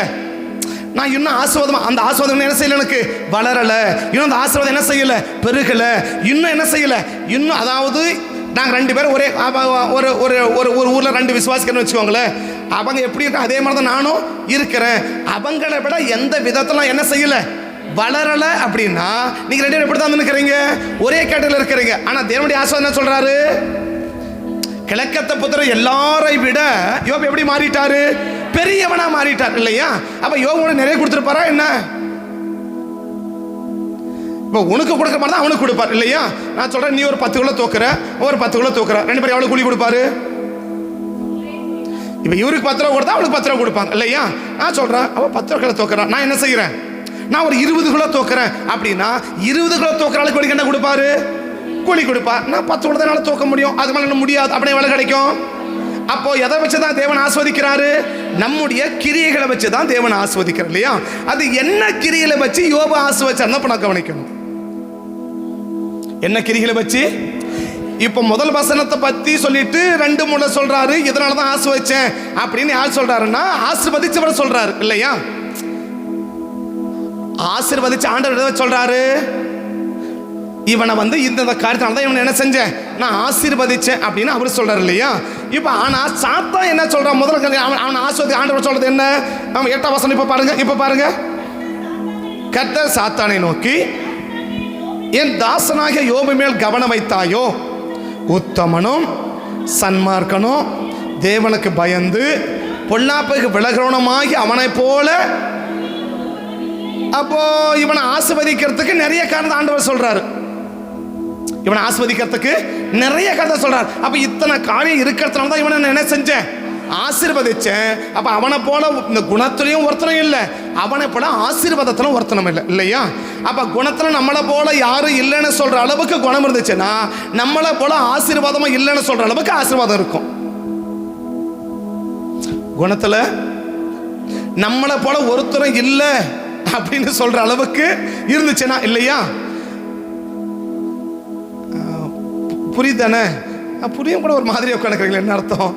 நான் இன்னும் ஆசீர்வாதம், அந்த ஆசீர்வாதம் என்ன செய்யல, எனக்கு வளரல. இன்னும் அந்த ஆசீர்வாதம் என்ன செய்யல, பெருகல. இன்னும் என்ன செய்யல, இன்னும் அதாவது நாங்கள் 2 பேரும் ஒரே ஒரு ஒரு ஒரு ஒரு ஊரில் 2 விசுவாசிக்கிறேன்னு வச்சுக்கோங்களேன். அவங்க எப்படி இருக்க அதே மாதிரி தான் நானும் இருக்கிறேன். அவங்களை விட எந்த விதத்தில் என்ன செய்யல, வளரல. அப்படின்னா நீங்க 2 பேரும் எப்படி தான் இருக்கிறீங்க? ஒரே கேட்டகரியில் இருக்கிறீங்க. ஆனால் தேவனுடைய ஆசீர்வாதம் என்ன சொல்றாரு? கிழக்கத்தை புத்திர எல்லாரை விட யோபு எப்படி மாறிட்டாரு? பெரியவனா மாறிட்டார் இல்லையா? அப்ப யோபு நிறைய கொடுத்துருப்பாரா என்ன? இப்போ உனக்கு கொடுக்க மாதிரி தான் அவனுக்கு கொடுப்பார் இல்லையா? நான் சொல்றேன், நீ ஒரு 10 கிலோ தூக்குற, ஒரு 10 கிலோ தூக்குற, 2 பேரும் எவ்வளவு கூலி கொடுப்பாரு? இப்போ இவருக்கு 10 ரூபா கொடுத்தா அவனுக்கு 10 ரூபா கொடுப்பாங்க இல்லையா? நான் சொல்றேன், அவன் 10 கிலோ தூக்குறான், நான் என்ன செய்யறேன்? நான் ஒரு 20 கிலோ தூக்குறேன். அப்படின்னா 20 கிலோ தூக்குற ஆளுக்கு கூலி என்ன கொடுப்பாரு? கூலி கொடுப்பார். நான் 10 கிலோ தான் தூக்க முடியும், அது மேலே முடியாது. அப்படியே எவ்வளவு கிடைக்கும்? அப்போ எதை வச்சுதான் தேவன் ஆஸ்வதிக்கிறாரு? நம்முடைய கிரியைகளை வச்சுதான் தேவன் ஆஸ்வதிக்கிறார் இல்லையா? அது என்ன கிரியைகளை வச்சு யோபு ஆஸ்வதிச்சார்னா இப்ப நான் கவனிக்கணும். என்ன கிரிகளை வச்சு? இப்ப முதல் வசனத்தை பத்தி சொல்லிட்டு 2 முறை சொல்றாரு, இதனாலதான் ஆசீர்வதிச்சேன் அப்படின்னு. யார் சொல்றாருன்னா ஆசீர்வதிச்சவர் சொல்றாரு இல்லையா? ஆசீர்வதிச்ச ஆண்டவர் சொல்றாரு, இவனை வந்து இந்த காரியத்தால தான் இவனை என்ன செஞ்சேன், நான் ஆசீர்வதிச்சேன் அப்படின்னு அவர் சொல்றாரு இல்லையா? இப்ப ஆனா சாத்தான் என்ன சொல்றான்? முதல்ல அவன் ஆசீர்வதி ஆண்டவர் சொல்றது என்ன? அவன் 8ஆம் வசனம் இப்ப பாருங்க. கர்த்தர் சாத்தானை நோக்கி, என் தாசனாகிய யோபு மேல் கவனம் வைத்தாயோ, உத்தமனும் சன்மார்க்கனும் தேவனுக்கு பயந்து பொல்லாப்புக்கு விலகிறவனுமாகி அவனை போல. அப்போ இவனை ஆசீர்வதிக்கிறதுக்கு நிறைய காரணம் ஆண்டவர் சொல்றாரு. இவனை ஆஸ்வதிக்கிறதுக்கு நிறைய கதை சொல்றார். அப்ப இத்தனை காரியம் இருக்கிறதுனால தான் இவனை என்ன செஞ்சேன், ஆசீர்வதிச்சேன். அப்ப அவனை போல இந்த குணத்திலையும் ஒருத்தனும் இல்லை, அவனை போல ஆசீர்வாதத்திலும் ஒருத்தனும் இல்லை இல்லையா? அப்ப குணத்துல நம்மளை போல யாரும் இல்லைன்னு சொல்ற அளவுக்கு குணம் இருந்துச்சுன்னா நம்மளை போல ஆசீர்வாதமும் இல்லைன்னு சொல்ற அளவுக்கு ஆசீர்வாதம் இருக்கும். குணத்துல நம்மளை போல ஒருத்தரும் இல்லை அப்படின்னு சொல்ற அளவுக்கு இருந்துச்சுன்னா இல்லையா? புரியுதானே? புரியும் கூட ஒரு மாதிரி உட்காந்துக்கிறீங்களா? என்ன அர்த்தம்?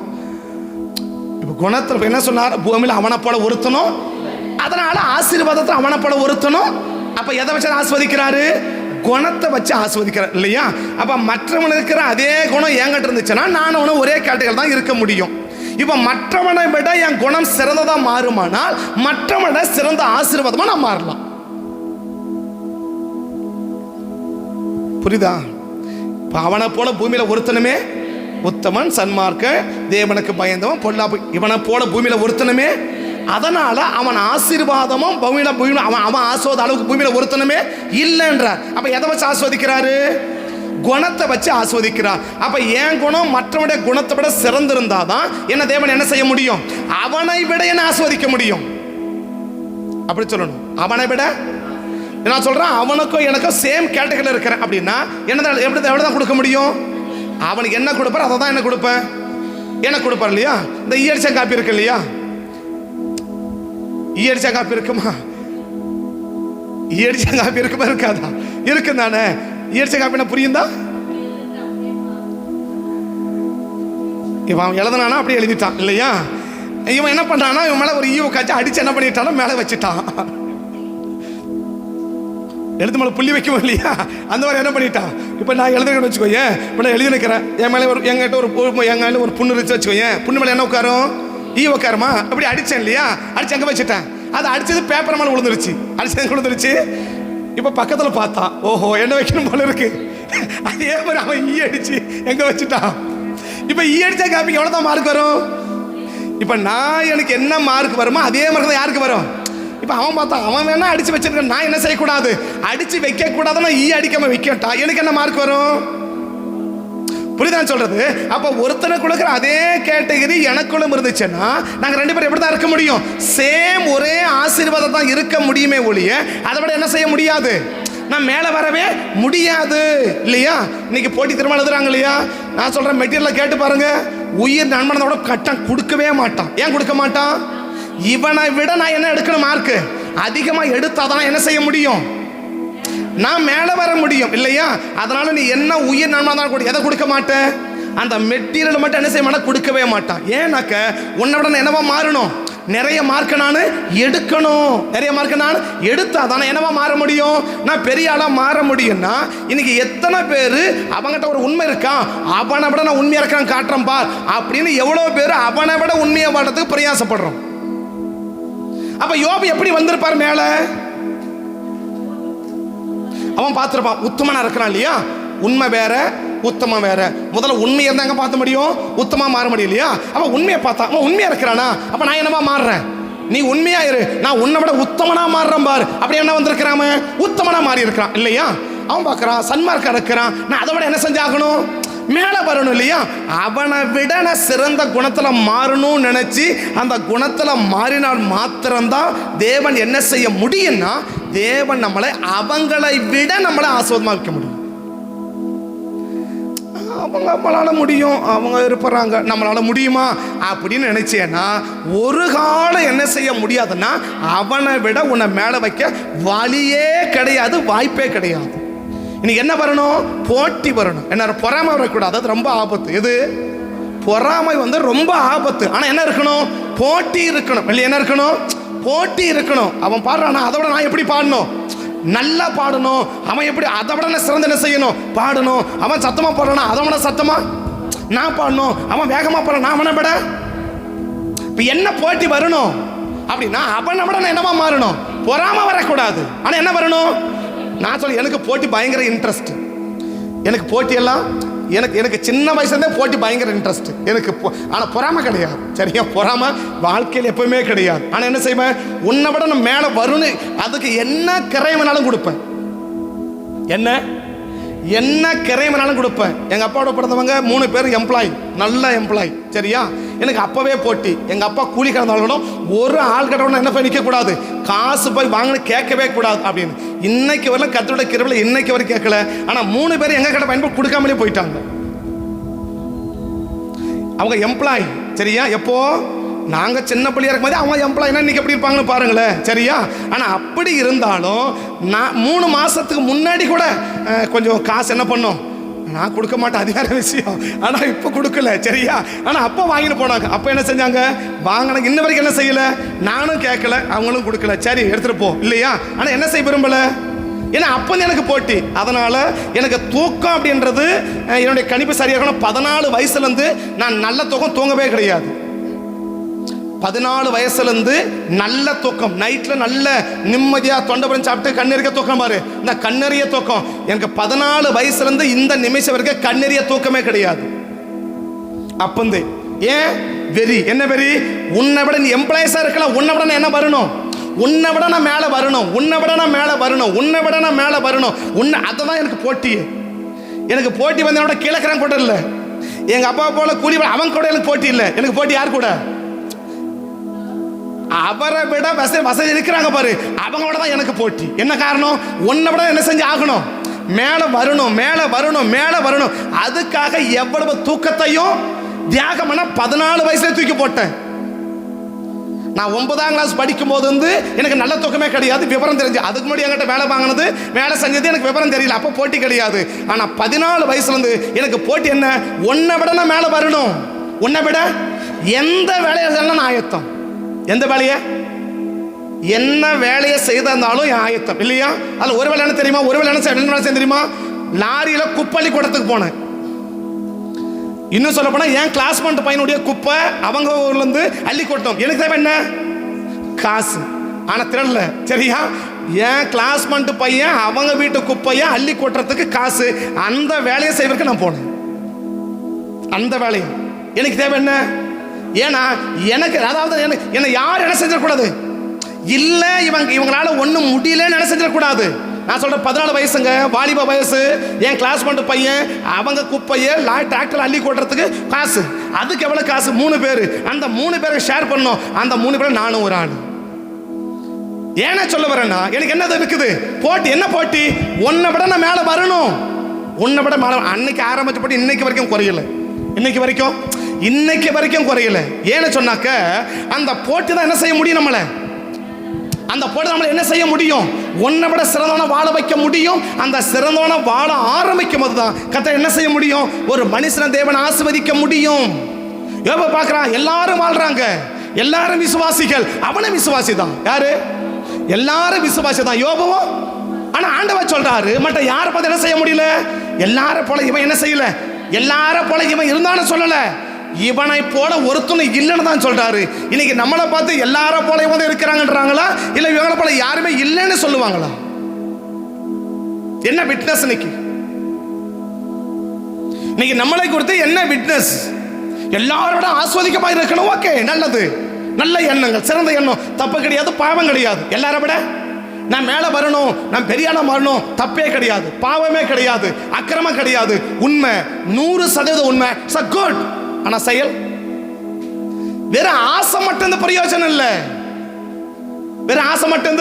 இப்போ குணத்தில் என்ன சொன்னார்? பூமியில் அவனை போல ஒருத்தனும், அதனால ஆசீர்வாதத்தில் அவனை போல ஒருத்தனும். அப்ப எதை வச்சு ஆஸ்வதிக்கிறாரு? குணத்தை வச்சு ஆஸ்வதிக்கிறார் இல்லையா? அப்ப மற்றவன் இருக்கிற அதே குணம் என்கிட்ட இருந்துச்சுன்னா நானும் அவனும் ஒரே கேட்டகரியில் தான் இருக்க முடியும். இப்ப மற்றவனை விட என் குணம் சிறந்ததா மாறுமானால் மற்றவனை சிறந்த ஆசீர்வாதமா நான் மாறலாம். புரியுதா? அவனை போல பூமியில ஒருத்தனுமே உத்தமன் சன்மார்க்க தேவனுக்கு பயந்தவன் பொல்லாப்பு, இவனை போல பூமியில ஒருத்தனுமே. அதனால அவன் ஆசீர்வாதமும் பூமியில அவன் ஆஸ்வாத அளவுக்கு பூமியில ஒருத்தனுமே இல்லைன்றார். அப்ப எதை வச்சு ஆஸ்வதிக்கிறாரு? குணத்தை வச்சு ஆஸ்வதிக்கிறார். அப்ப என் குணம் மற்றவனுடைய குணத்தை விட சிறந்திருந்தாதான் என்ன தேவன் என்ன செய்ய முடியும்? அவனை விட என்ன ஆஸ்வதிக்க முடியும். அப்படி சொல்லணும். அவனை விட நான் சொல்றேன், அவனுக்கும் எனக்கும் சேம் கேட்டகரியில் இருக்கிறேன் அப்படின்னா என்னதான் எவ்வளவுதான் கொடுக்க முடியும்? அவனுக்கு என்ன கொடுப்பார் அதை தான் என்ன கொடுப்பேன், எனக்கு கொடுப்பார் இல்லையா? இந்த ஈயடிச்சா காப்பி இருக்கு இல்லையா? ஈயடிச்சா காப்பி இருக்குமா? ஈயடிச்சா காப்பி இருக்குமா இருக்காதா? இருக்கு தானே. ஈயடிச்ச காப்பினா புரியுந்தா? இவன் எழுதுனானா அப்படியே எழுதிட்டான் இல்லையா? இவன் என்ன பண்றானா, இவன் மேல ஒரு ஈவு காய்ச்சி அடிச்சு என்ன பண்ணிட்டானா மேல வச்சுட்டான். எழுத்து மேலே புள்ளி வைக்கவும் இல்லையா? அந்த மாதிரி என்ன பண்ணிட்டான். இப்போ நான் எழுதுறேன்னு வச்சுக்கோங்க, இப்போ நான் எழுதி நிற்கிறேன், என் மேலே ஒரு எங்கிட்ட ஒரு புண்ணு இருந்துச்சு வச்சுக்கோங்க, புண்ணு மேலே என்ன உட்காரும்? ஈ உட்காருமா? அப்படி அடித்தேன் இல்லையா? அடிச்சு எங்கே வச்சுட்டேன், அது அடிச்சது பேப்பர் மேலே விழுந்துருச்சு, அடிச்சு எங்கே விழுந்துருச்சு? இப்போ பக்கத்தில் பார்த்தான், ஓஹோ என்ன வைக்கணும் போல இருக்கு. அதே மாதிரி அவன் ஈ அடிச்சு எங்கே வச்சுட்டான். இப்போ ஈ அடிச்சா காப்பிக்கு எவ்வளோ தான் மார்க் வரும்? இப்போ நான் எனக்கு என்ன மார்க் வருமோ அதே மார்க் தான் யாருக்கு வரும். இப்போ அவன் பார்த்தா அவன் வேணா அடிச்சு வச்சிருக்க, நான் என்ன செய்யக்கூடாது, அடிச்சு வைக்க கூடாதுன்னா அடிக்காம வைக்கட்டா, எனக்கு என்ன மார்க் வரும். புரியுதான் சொல்றது? அப்ப ஒருத்தனுக்கு கொடுக்குற அதே கேட்டகரி எனக்குள்ளும் இருந்துச்சுன்னா நாங்க ரெண்டு பேரும் எப்படி தான் இருக்க முடியும்? சேம் ஒரே ஆசீர்வாதம் தான் இருக்க முடியுமே ஒழிய அதை விட என்ன செய்ய முடியாது, நான் மேலே வரவே முடியாது இல்லையா? இன்னைக்கு போட்டி திரும்ப எழுதுறாங்க இல்லையா? நான் சொல்றேன் மெட்டீரியலை கேட்டு பாருங்க. உயிர் நண்பனோட கட்டம் கொடுக்கவே மாட்டான். ஏன் கொடுக்க மாட்டான்? இவனை விட நான் என்ன எடுக்கணும், மார்க்கு அதிகமா எடுத்தாதான் என்ன செய்ய முடியும், நான் மேலே வர முடியும் இல்லையா? அதனால நீ என்ன உயிர் நண்பன் கூட எதை கொடுக்க மாட்டேன், அந்த மெட்டீரியல் மட்டும் என்ன செய்ய மாட்டேன், கொடுக்கவே மாட்டான். ஏன்னாக்க உன்னை விட நான் என்னவா மாறணும், நிறைய மார்க்க நான் எடுக்கணும். நிறைய மார்க்க நான் எடுத்தா தானே என்னவா மாற முடியும், நான் பெரிய ஆளா மாற முடியும்னா இன்னைக்கு எத்தனை பேர் அவங்ககிட்ட ஒரு உண்மை இருக்கா, அவனை விட நான் உண்மையா இருக்கான் காட்டுறேன் பார் அப்படின்னு எவ்வளவு பேர் அவனை விட உண்மையை வாழ்றதுக்கு பிரயாசப்படுறோம். அப்ப யோபு எப்படி வந்திருப்பார் மேல? அவன் பார்த்துருப்பான், உத்தமனா இருக்கிறான் இல்லையா? உண்மை வேற உத்தமம் வேற. முதல்ல உண்மையை இருந்தா எங்க பார்த்த முடியும், உத்தமா மாற முடியும் இல்லையா? அப்ப உண்மையை பார்த்தா அவன் உண்மையா இருக்கிறானா, அப்ப நான் என்னவா மாறுறேன், நீ உண்மையா இரு, நான் உன்னை விட உத்தமனா மாறுறேன் பார். அப்படி என்ன வந்திருக்கிறான், உத்தமனா மாறி இருக்கிறான் இல்லையா? அவன் பார்க்கறான் சன்மார்க்கா இருக்கிறான், நான் அதை விட என்ன செஞ்சாகணும், மேலே வரணும் இல்லையா? அவனை விட நான் சிறந்த குணத்துல மாறணும்னு நினைச்சு அந்த குணத்துல மாறினால் மாத்திரம்தான் தேவன் என்ன செய்ய முடியும்னா, தேவன் நம்மளை அவங்களை விட நம்மளை ஆசீர்வாதமா வைக்க முடியும். அவங்க நம்மளால முடியும், அவங்க இருப்பாங்க, நம்மளால முடியுமா அப்படின்னு நினைச்சேன்னா ஒரு காலம் என்ன செய்ய முடியாதுன்னா அவனை விட உன்னை மேலே வைக்க வழியே கிடையாது, வாய்ப்பே கிடையாது. இன்னைக்கு என்ன வரணும், போட்டி வரணும். என்ன, பொறாமை வரக்கூடாது, அது ரொம்ப ஆபத்து. எது? பொறாமை வந்து ரொம்ப ஆபத்து. ஆனா என்ன இருக்கணும், போட்டி இருக்கணும் இல்லை? என்ன இருக்கணும், போட்டி இருக்கணும். அவன் பாடுறானா, அதை விட நான் எப்படி பாடணும், நல்லா பாடணும். அவன் எப்படி அதை விட நான் சிறந்த என்ன செய்யணும், பாடணும். அவன் சத்தமா பாடுறானா, அதை விட சத்தமா நான் பாடணும். அவன் வேகமா பாடுறான், நான் அவனை விட. இப்ப என்ன போட்டி வரணும் அப்படின்னா அவனை விட நான் என்னவா மாறணும், பொறாமை வரக்கூடாது. ஆனா என்ன வரணும், நான் சொல்ல எனக்கு போட்டி பயங்கர இன்ட்ரெஸ்ட். எனக்கு போட்டியெல்லாம் எனக்கு சின்ன வயசுலேருந்தே போட்டி பயங்கர இன்ட்ரெஸ்ட் எனக்கு. ஆனால் பொறாமை கிடையாது, சரியா? பொறாமை வாழ்க்கையில் எப்பவுமே கிடையாது. ஆனால் என்ன செய்வேன், உன்னை விட நான் மேலே வரும்னு அதுக்கு என்ன கிரைமனாலும் கொடுப்பேன். என்ன கிரைமனாலும் கொடுப்பேன். எங்கள் அப்பாவோட பிறந்தவங்க 3 பேர் எம்ப்ளாயி, நல்ல எம்ப்ளாயி, சரியா? எனக்கு அப்பவே போட்டி. எங்கள் அப்பா கூலி கிடந்தாலும் ஒரு ஆள் கிட்ட என்ன போய் நிற்கக்கூடாது, காசு போய் வாங்கன்னு கேட்கவே கூடாது அப்படின்னு. இன்னைக்கு வரல கத்தோட கிருபையில இன்னைக்கு வரை கேட்கல. ஆனால் 3 பேர் எங்க கிட்ட பயன்படுத்தி கொடுக்காமலே போயிட்டாங்க. அவங்க எம்ப்ளாயி, சரியா? எப்போ நாங்கள் சின்ன பிள்ளையா இருக்கும் போது அவங்க எம்ப்ளாயினா இன்னைக்கு எப்படி இருப்பாங்கன்னு பாருங்களேன், சரியா? ஆனால் அப்படி இருந்தாலும் நான் 3 மாசத்துக்கு முன்னாடி கூட கொஞ்சம் காசு என்ன பண்ணோம், நான் கொடுக்க மாட்டேன், அது வேற விஷயம். ஆனால் இப்போ கொடுக்கல, சரியா? ஆனால் அப்போ வாங்கிட்டு போனாங்க. அப்போ என்ன செஞ்சாங்க, வாங்கினாங்க. இன்ன வரைக்கும் என்ன செய்யலை, நானும் கேட்கல, அவங்களும் கொடுக்கல. சரி எடுத்துகிட்டு போ இல்லையா? ஆனால் என்ன செய்ய விரும்பலை, ஏன்னா அப்போ எனக்கு போட்டி. அதனால் எனக்கு தூக்கம் அப்படின்றது என்னுடைய கணிப்பு சரியாக 14 வயசுலேருந்து நான் நல்ல தூக்கம் தூங்கவே கிடையாது. 14 வயசுலேருந்து நல்ல தூக்கம், நைட்டில் நல்ல நிம்மதியாக தொண்டபுரம் சாப்பிட்டு கண்ணெறிக்க தூக்கம் பாரு, இந்த கண்ணெறிய தூக்கம் எனக்கு 14 வயசுலேருந்து இந்த நிமிஷம் வரைக்கும் கண்ணெறிய தூக்கமே கிடையாது. அப்பந்து ஏன் வெறி, என்ன வெறி, உன்னை விட நீ எம்ப்ளாயிஸாக இருக்கலாம், உன்னை விட நான் என்ன வரணும், உன்னை விட நான் மேலே வரணும், உன்னை விட நான் மேலே வரணும், உன்னை விட நான் மேலே வரணும். அதை தான் எனக்கு போட்டி. எனக்கு போட்டி வந்து என்னோட கீழக்கிறான் கூட இல்லை, எங்கள் அப்பா போல கூலி அவன் கூட எனக்கு போட்டி இல்லை. எனக்கு போட்டி யார் கூட, அவரை விட வசதி இருக்கிறாங்க பாரு, அவங்களோட தான் எனக்கு போட்டி. என்ன காரணம், உன்னை விட என்ன செஞ்சு ஆகணும், மேலே வரணும், மேலே வரணும், மேலே வரணும். அதுக்காக எவ்வளவு தூக்கத்தையும் தியாகம் பண்ண 14 வயசுல தூக்கி போட்டேன். நான் 9ஆம் கிளாஸ் படிக்கும் போது வந்து எனக்கு நல்ல தூக்கமே கிடையாது, விவரம் தெரிஞ்சு. அதுக்கு முன்னாடி என்கிட்ட வேலை வாங்கினது வேலை செஞ்சது எனக்கு விவரம் தெரியல, அப்போ போட்டி கிடையாது. ஆனால் 14 வயசுல இருந்து எனக்கு போட்டி என்ன, உன்னை விட நான் மேலே வரணும், உன்னை விட எந்த வேலையை நான் ஆயத்தம். எந்த வேலையை, என்ன வேலையை செய்திருந்தாலும் என் ஆயத்தம் இல்லையா? அதில் ஒரு வேலை என்ன தெரியுமா, ஒரு வேலை என்ன தெரியுமா, லாரியில் குப்பள்ளி கூடத்துக்கு போனேன். இன்னும் சொல்ல போனால் என் கிளாஸ்மேட் பையனுடைய குப்பை அவங்க ஊர்லேருந்து அள்ளி கொட்டணும். எனக்கு தேவை என்ன, காசு. ஆனால் திரளல, சரியா? என் கிளாஸ்மேட் பையன் அவங்க வீட்டு குப்பையை அள்ளி கொட்டுறதுக்கு காசு, அந்த வேலையை செய்வதற்கு நான் போனேன். அந்த வேலையை எனக்கு தேவை என்ன, ஏன்னா எனக்கு, அதாவது என்னை யார் என்ன செஞ்சிடக்கூடாது, இல்லை இவங்களால ஒன்றும் முடியலன்னு என்ன செஞ்சிடக்கூடாது. நான் சொல்கிறேன், 14 வயசுங்க, வாலிப வயசு, என் கிளாஸ் பண்ண பையன், அவங்க குப்பையை டிராக்டர் அள்ளி கொட்டுறதுக்கு காசு, அதுக்கு எவ்வளோ காசு, 3 பேர், அந்த 3 பேரை ஷேர் பண்ணோம், அந்த 3 பேர் நானும் ஒரு ஆள். ஏன்னா சொல்ல வரேன்னா, எனக்கு என்னது இருக்குது போட்டி, என்ன போட்டி, உன்னை விட நான் மேலே வரணும், உன்னை விட மேலே. அன்னைக்கு ஆரம்பிச்ச போட்டு இன்னைக்கு வரைக்கும் குறையல, இன்னைக்கு வரைக்கும் குறையல. ஏன்னு சொன்னாக்க அந்த போட்டி தான் என்ன செய்ய முடியும் நம்மளை, அந்த போட்டி நம்மளை என்ன செய்ய முடியும், உன்னை விட சிறந்தவன வாழ வைக்க முடியும். அந்த சிறந்தவன வாழ ஆரம்பிக்கும் போது தான் கர்த்தர் என்ன செய்ய முடியும், ஒரு மனுஷனை தேவன் ஆசீர்வதிக்க முடியும். யோபு பார்க்கறான், எல்லாரும் வாழ்றாங்க, எல்லாரும் விசுவாசிகள், அவனும் விசுவாசி தான். யாரு? எல்லாரும் விசுவாசி தான், யோபுவும். ஆனா ஆண்டவர் சொல்றாரு, மற்ற யாரை பார்த்து என்ன செய்ய முடியல, எல்லாரும் போல இவன் என்ன செய்யல, எல்லாரும் போல இவன் இருந்தான்னு சொல்லல, இவனை போல ஒருத்தனை இல்லைன்னு தான் சொல்றாரு. இன்னைக்கு நம்மளை பார்த்து எல்லாரும் போல இவங்க இருக்கிறாங்கன்றாங்களா, இல்ல இவங்களை போல யாருமே இல்லைன்னு சொல்லுவாங்களா? என்ன விட்னஸ் இன்னைக்கு நம்மளை குறித்து என்ன விட்னஸ்? எல்லாரோட ஆஸ்வதிக்கமா இருக்கணும், ஓகே, நல்லது, நல்ல எண்ணங்கள், சிறந்த எண்ணம், தப்பு கிடையாது, பாவம் கிடையாது. எல்லாரை விட நான் மேலே வரணும், நான் பெரிய ஆளா மாறணும், தப்பே கிடையாது, பாவமே கிடையாது, அக்கிரமம் கிடையாது, உண்மை 100% உண்மை, குட். ஆனா செயல் வேற ஆசை மட்டும் பிரயோஜனம் இல்லை, வேற ஆசை மட்டும்.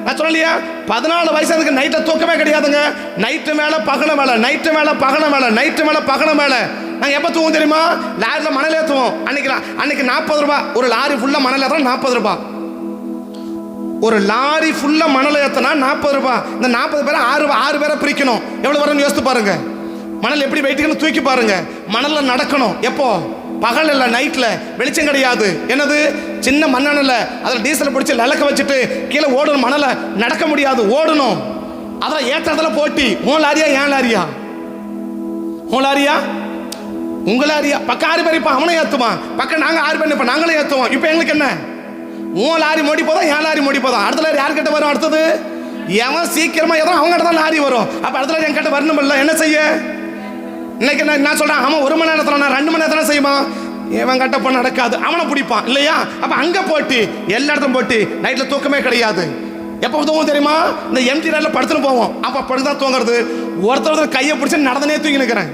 நான் சொல்லலையா, 14 வயசு அதுக்கு நைட்டை தூக்கமே கிடையாதுங்க, நைட்டு மேல பகல மேல, நைட்டு மேல பகல மேல, நைட்டு மேல பகல மேல. நாங்கள் எப்போ தூவோம் தெரியுமா, லாரியில் மணல் ஏற்றுவோம். அன்னைக்கு 40 ரூபாய், ஒரு லாரி ஃபுல்லாக மணல் ஏற்றினா 40 ரூபாய், ஒரு லாரி ஃபுல்லாக மணல் ஏற்றினா 40 ரூபாய். இந்த 40 பேரை 6 பேரை பிரிக்கணும், எவ்வளோ வரும்னு யோசித்து பாருங்க. மணல் எப்படி வெயிட்டுக்குன்னு தூக்கி பாருங்க. மணலில் நடக்கணும், எப்போ, பகல் இல்லை, நைட்டில், வெளிச்சம் கிடையாது. என்னது, சின்ன மண்ணெண்ணில் அதில் டீசலை பிடிச்சி லலக்க வச்சுட்டு கீழே ஓடணும், மணலை நடக்க முடியாது, ஓடணும். அதில் ஏற்றத்துல போட்டி, உன் லாரியா ஏன் லாரியா, உன் லாரியா உங்க லாரியா, பக்கம் 6 பேர், இப்போ அவனை ஏற்றுவான், பக்கம் நாங்கள் 6 பேர், இப்போ நாங்களே ஏற்றுவோம். இப்போ எங்களுக்கு என்ன, உன் லாரி மோடி போதும், என் லாரி மோடி போதும். அடுத்த லாரி யார்கிட்ட வரும், அடுத்தது எவன் சீக்கிரமா எதுவும் அவங்ககிட்ட தான் லாரி வரும். அப்போ அடுத்த லாரி என்கிட்ட வரணும் இல்லை, என்ன செய்ய. இன்னைக்கு நான் சொல்றேன், அவன் 1 மணி நேரத்தில், நான் 2 மணி நேரத்தில் செய்வான், இவன் கட்ட போன நடக்காது, அவனை பிடிப்பான் இல்லையா. அப்போ அங்கே போட்டி, எல்லா இடத்தும் போட்டி, நைட்டில் தூக்கமே கிடையாது. எப்போ தூங்கும் தெரியுமா, இந்த எம்டி ரோட்டில் படுத்துன்னு போவோம், அப்போ படுத்துதான் தூங்குறது. ஒருத்தர் கையை பிடிச்சி நடந்தனே தூங்கி நிற்கிறேன்.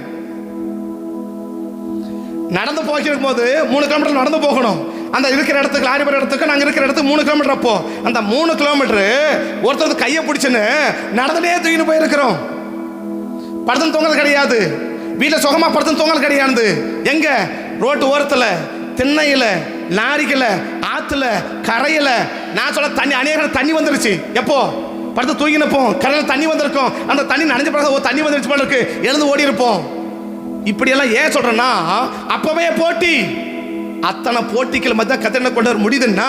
நடந்து போய்க்கும் போது 3 கிலோமீட்டர் நடந்து போகணும். அந்த இருக்கிற இடத்துக்கு, லாரி போகிற இடத்துக்கு, நாங்கள் இருக்கிற இடத்துக்கு 3 கிலோமீட்டர். அப்போ அந்த 3 கிலோமீட்டரு ஒருத்தர் கையை பிடிச்சுன்னு நடந்துட்டே தூக்கிட்டு போயிருக்கிறோம். படுத்துன்னு தூங்குறது கிடையாது, வீட்டில் சுகமாக படுத்துன்னு தூங்கல் கிடையாது. எங்க, ரோட்டு ஓரத்தில், திண்ணையில், லாரிக்கல, ஆற்றுல, கரையில். நான் சொல்ல தண்ணி, அநேக தண்ணி வந்துருச்சு. எப்போ படுத்து தூங்கினப்போம், கரையில் தண்ணி வந்திருக்கும், அந்த தண்ணி நனைஞ்ச பிறகு தண்ணி வந்துருச்சு போல இருக்கு, எழுந்து ஓடி இருப்போம். இப்படியெல்லாம் ஏன் சொல்றேன்னா, அப்பவே போட்டி. அத்தனை போட்டிகள் மத்திய கத்தனை கொண்டு வர முடியுதுன்னா,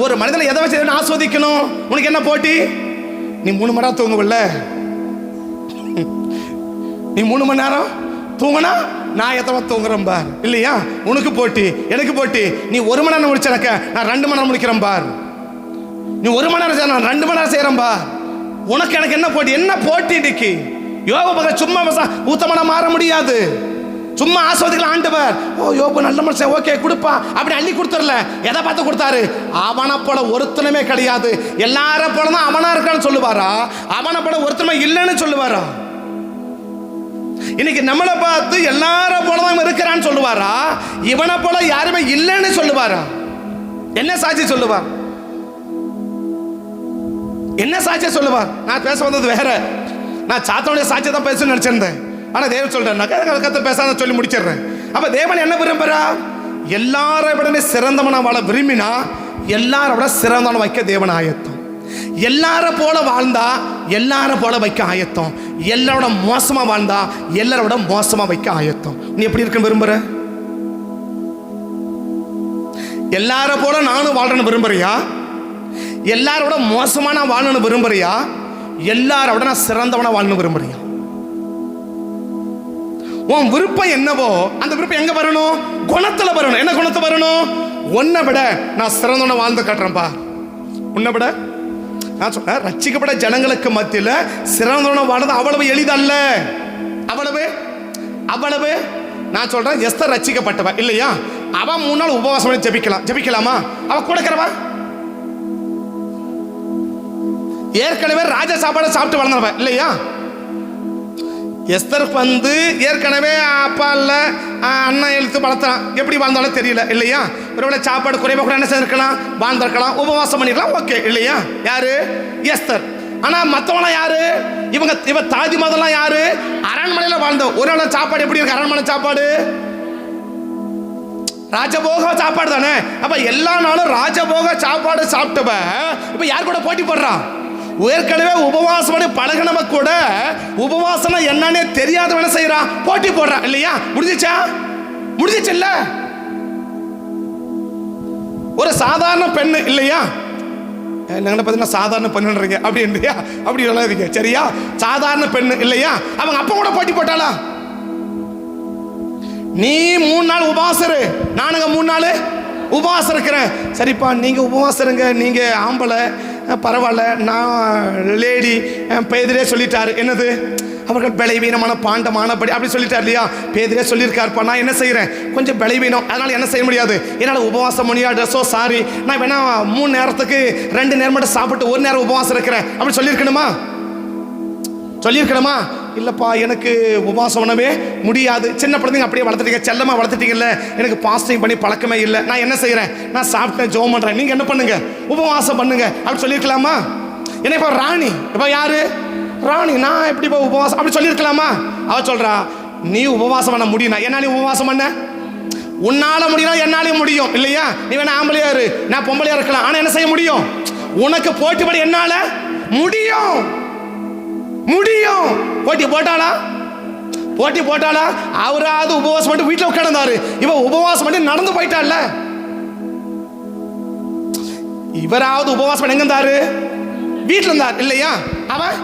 ஒரு மனிதனை எதை வச்சு ஆஸ்வதிக்கணும். உனக்கு என்ன போட்டி, நீ 3 மணி நேரம் தூங்குவல்ல, நீ 3 மணி நேரம் தூங்கினா நான் எத்தனை தூங்குறேன் பார், இல்லையா. உனக்கு போட்டி, எனக்கு போட்டி. நீ 1 மணி நேரம் முடிச்சனக்க, நான் 2 மணி நேரம் முடிக்கிறேன் பார். நீ 1 மணி நேரம் செய்ய, நான் 2 மணி நேரம் செய்யறேன் பார். உனக்கு எனக்கு என்ன போட்டி, என்ன போட்டி இன்னைக்கு. யோபு பக்கம் சும்மா ஊத்தமனா மாற முடியாது, சும்மா ஆஸ்வதிக்கலாம். ஆண்டவர், ஓ யோபு நல்ல மனுஷன், ஓகே கொடுப்பா, அப்படி அள்ளி கொடுத்துடல. எதை பார்த்து கொடுத்தாரு, அவனை போல ஒருத்தனமே கிடையாது, எல்லாரும் போல தான் அவனா இருக்கான்னு சொல்லுவாரா, அவனை போல ஒருத்தனமே இல்லைன்னு சொல்லுவாரா. இன்னைக்கு நம்மளை பார்த்து எல்லாரும் போலதான் இருக்கிறான்னு சொல்லுவாரா, இவனை போல யாருமே இல்லைன்னு சொல்லுவாரா. என்ன சாட்சி சொல்லுவார், என்ன சாட்சியை சொல்லுவார். நான் பேச வந்தது வேற, நான் சாத்தனுடைய சாட்சியை தான் பேசணும்னு நினைச்சிருந்தேன். ஆனா தேவன் சொல்றேன், கத்த பேசாத சொல்லி முடிச்சிடுறேன். அப்ப தேவன் என்ன விரும்புறா, எல்லாரை விட சிறந்தவனா வாழ விரும்பினா எல்லாரை விட சிறந்தவன வைக்க தேவன் ஆயத்தம். எல்லார போல வாழ்ந்தா எல்லார போல வைக்க ஆயத்தம், எல்லாரோட மோசமா வாழ்ந்தா எல்லாரோட மோசமா வைக்க ஆயத்தம். நீ எப்படி இருக்குன்னு விரும்புற, எல்லார போல நானும் வாழ்றேன்னு விரும்புறியா, எல்லாரோட மோசமா நான் வாழணும்னு விரும்புறியா, எல்லாரோட நான் சிறந்தவனா வாழணும் விரும்புறியா. உன் விருப்பம் என்னவோ அந்த விருப்பம் எங்க வரணும், குணத்துல வரணும். என்ன குணத்தை வரணும், உன்னை விட நான் சிறந்தவனை வாழ்ந்து காட்டுறேன்பா. உன்னை விட நான் சொல்றேன், ரட்சிக்கப்பட்ட ஜனங்களுக்கு மத்தியில் சிறந்தவனை வாழ்றது அவ்வளவு எளிதல்ல. அவ்வளவு நான் சொல்றேன், எஸ்தர் ரட்சிக்கப்பட்டவ இல்லையா, அவன் 3 நாள் உபவாசம் பண்ணி ஜெபிக்கலாமா? அவன் கொடுக்கிறவா ஏற்கனவே ராஜ சாப்பாடு சாப்பிட்டு வளர்ந்தவன் இல்லையா? எஸ்தருக்கு வந்து ஏற்கனவே அப்பா இல்லை அண்ணன் எழுத்து வளர்த்தான், எப்படி வாழ்ந்தாலும் தெரியல இல்லையா? ஒருவேளை சாப்பாடு குறைவாக கூட என்ன செய்திருக்கலாம், வாழ்ந்திருக்கலாம், உபவாசம் பண்ணிருக்கலாம், ஓகே இல்லையா? யாரு? எஸ்தர். ஆனா மற்றவங்களாம் யாரு? இவ தாதி மதம்லாம் யாரு? அரண்மனையில் வாழ்ந்த ஒரு நாள் சாப்பாடு எப்படி இருக்கு? அரண்மனை சாப்பாடு ராஜபோக சாப்பாடு தானே. அப்ப எல்லா நாளும் ராஜபோக சாப்பாடு சாப்பிட்டவ இப்ப யார் கூட போட்டி போடுறான்? ஏற்கனவே உபவாசம் பண்ணி பழகினவ கூட உபவாசம் என்னன்னே தெரியாதவன செய்யறான், போட்டி போடுறான் இல்லையா? முடிஞ்சிச்சு இல்ல? ஒரு சாதாரண பெண்ணு இல்லையா? என்ன பார்த்தீங்கன்னா சாதாரண பெண்ணுன்றீங்க அப்படி இல்லையா? அப்படி சொல்லாதீங்க சரியா? சாதாரண பெண்ணு இல்லையா? அவங்க அப்பா கூட போட்டி போட்டாளா? நீ 3 நாள் உபவாசரு, நானுங்க 3 நாள் உபவாசம் இருக்கிறேன். சரிப்பா நீங்க உபவாசம் இருங்க, நீங்க ஆம்பளை பரவாயில்ல, நான் லேடி. பேதரே சொல்லிட்டாரு என்னது, அவர்கள் பலவீனமான பாண்டமானபடி அப்படி சொல்லிட்டார் இல்லையா? பேதரே சொல்லியிருக்காருப்பா, நான் என்ன செய்கிறேன், கொஞ்சம் பலவீனம், அதனால என்ன செய்ய முடியாது, என்னால் உபவாசம் முடியாது, ஸோ சாரி, நான் வேணா 3 நேரத்துக்கு 2 நேரம் மட்டும் சாப்பிட்டு 1 நேரம் உபவாசம் இருக்கிறேன் அப்படி சொல்லியிருக்கணுமா? இல்லைப்பா எனக்கு உபவாசம் பண்ணவே முடியாது. சின்ன பிள்ளைங்க அப்படியே வளர்த்துட்டீங்க, செல்லமாக வளர்த்துட்டீங்கல்ல, எனக்கு பாஸ்டிங் பண்ணி பழக்கமே இல்லை, நான் என்ன செய்கிறேன், நான் சாப்பிட்டேன் ஜெபம் பண்ணுறேன், நீங்கள் என்ன பண்ணுங்க உபவாசம் பண்ணுங்க அப்படி சொல்லியிருக்கலாமா? ஏன்னா இப்போ ராணி, இப்போ யாரு ராணி, நான் எப்படி இப்போ உபவாசம் அப்படி சொல்லியிருக்கலாமா? அவ சொல்கிறா நீ உபவாசம் பண்ண முடியும், என்னாலையும் உபவாசம் பண்ண, உன்னால முடியும் என்னாலையும் முடியும் இல்லையா? நீ வேணா ஆம்பளையா இரு, நான் பொம்பளையா இருக்கலாம், ஆனால் என்ன செய்ய முடியும், உனக்கு போட்டிப்படி என்னால முடியும். போட்டி போட்டாளா? அவராவது உபவாசம் பண்ணி வீட்டில் உட்கார்ந்தாரு, இவ உபவாசம் பண்ணி நடந்து போயிட்டாள்ல. இவராவது உபவாசம் பண்ணி எங்க இருந்தாரு? வீட்டில் இருந்தார் இல்லையா? அவன்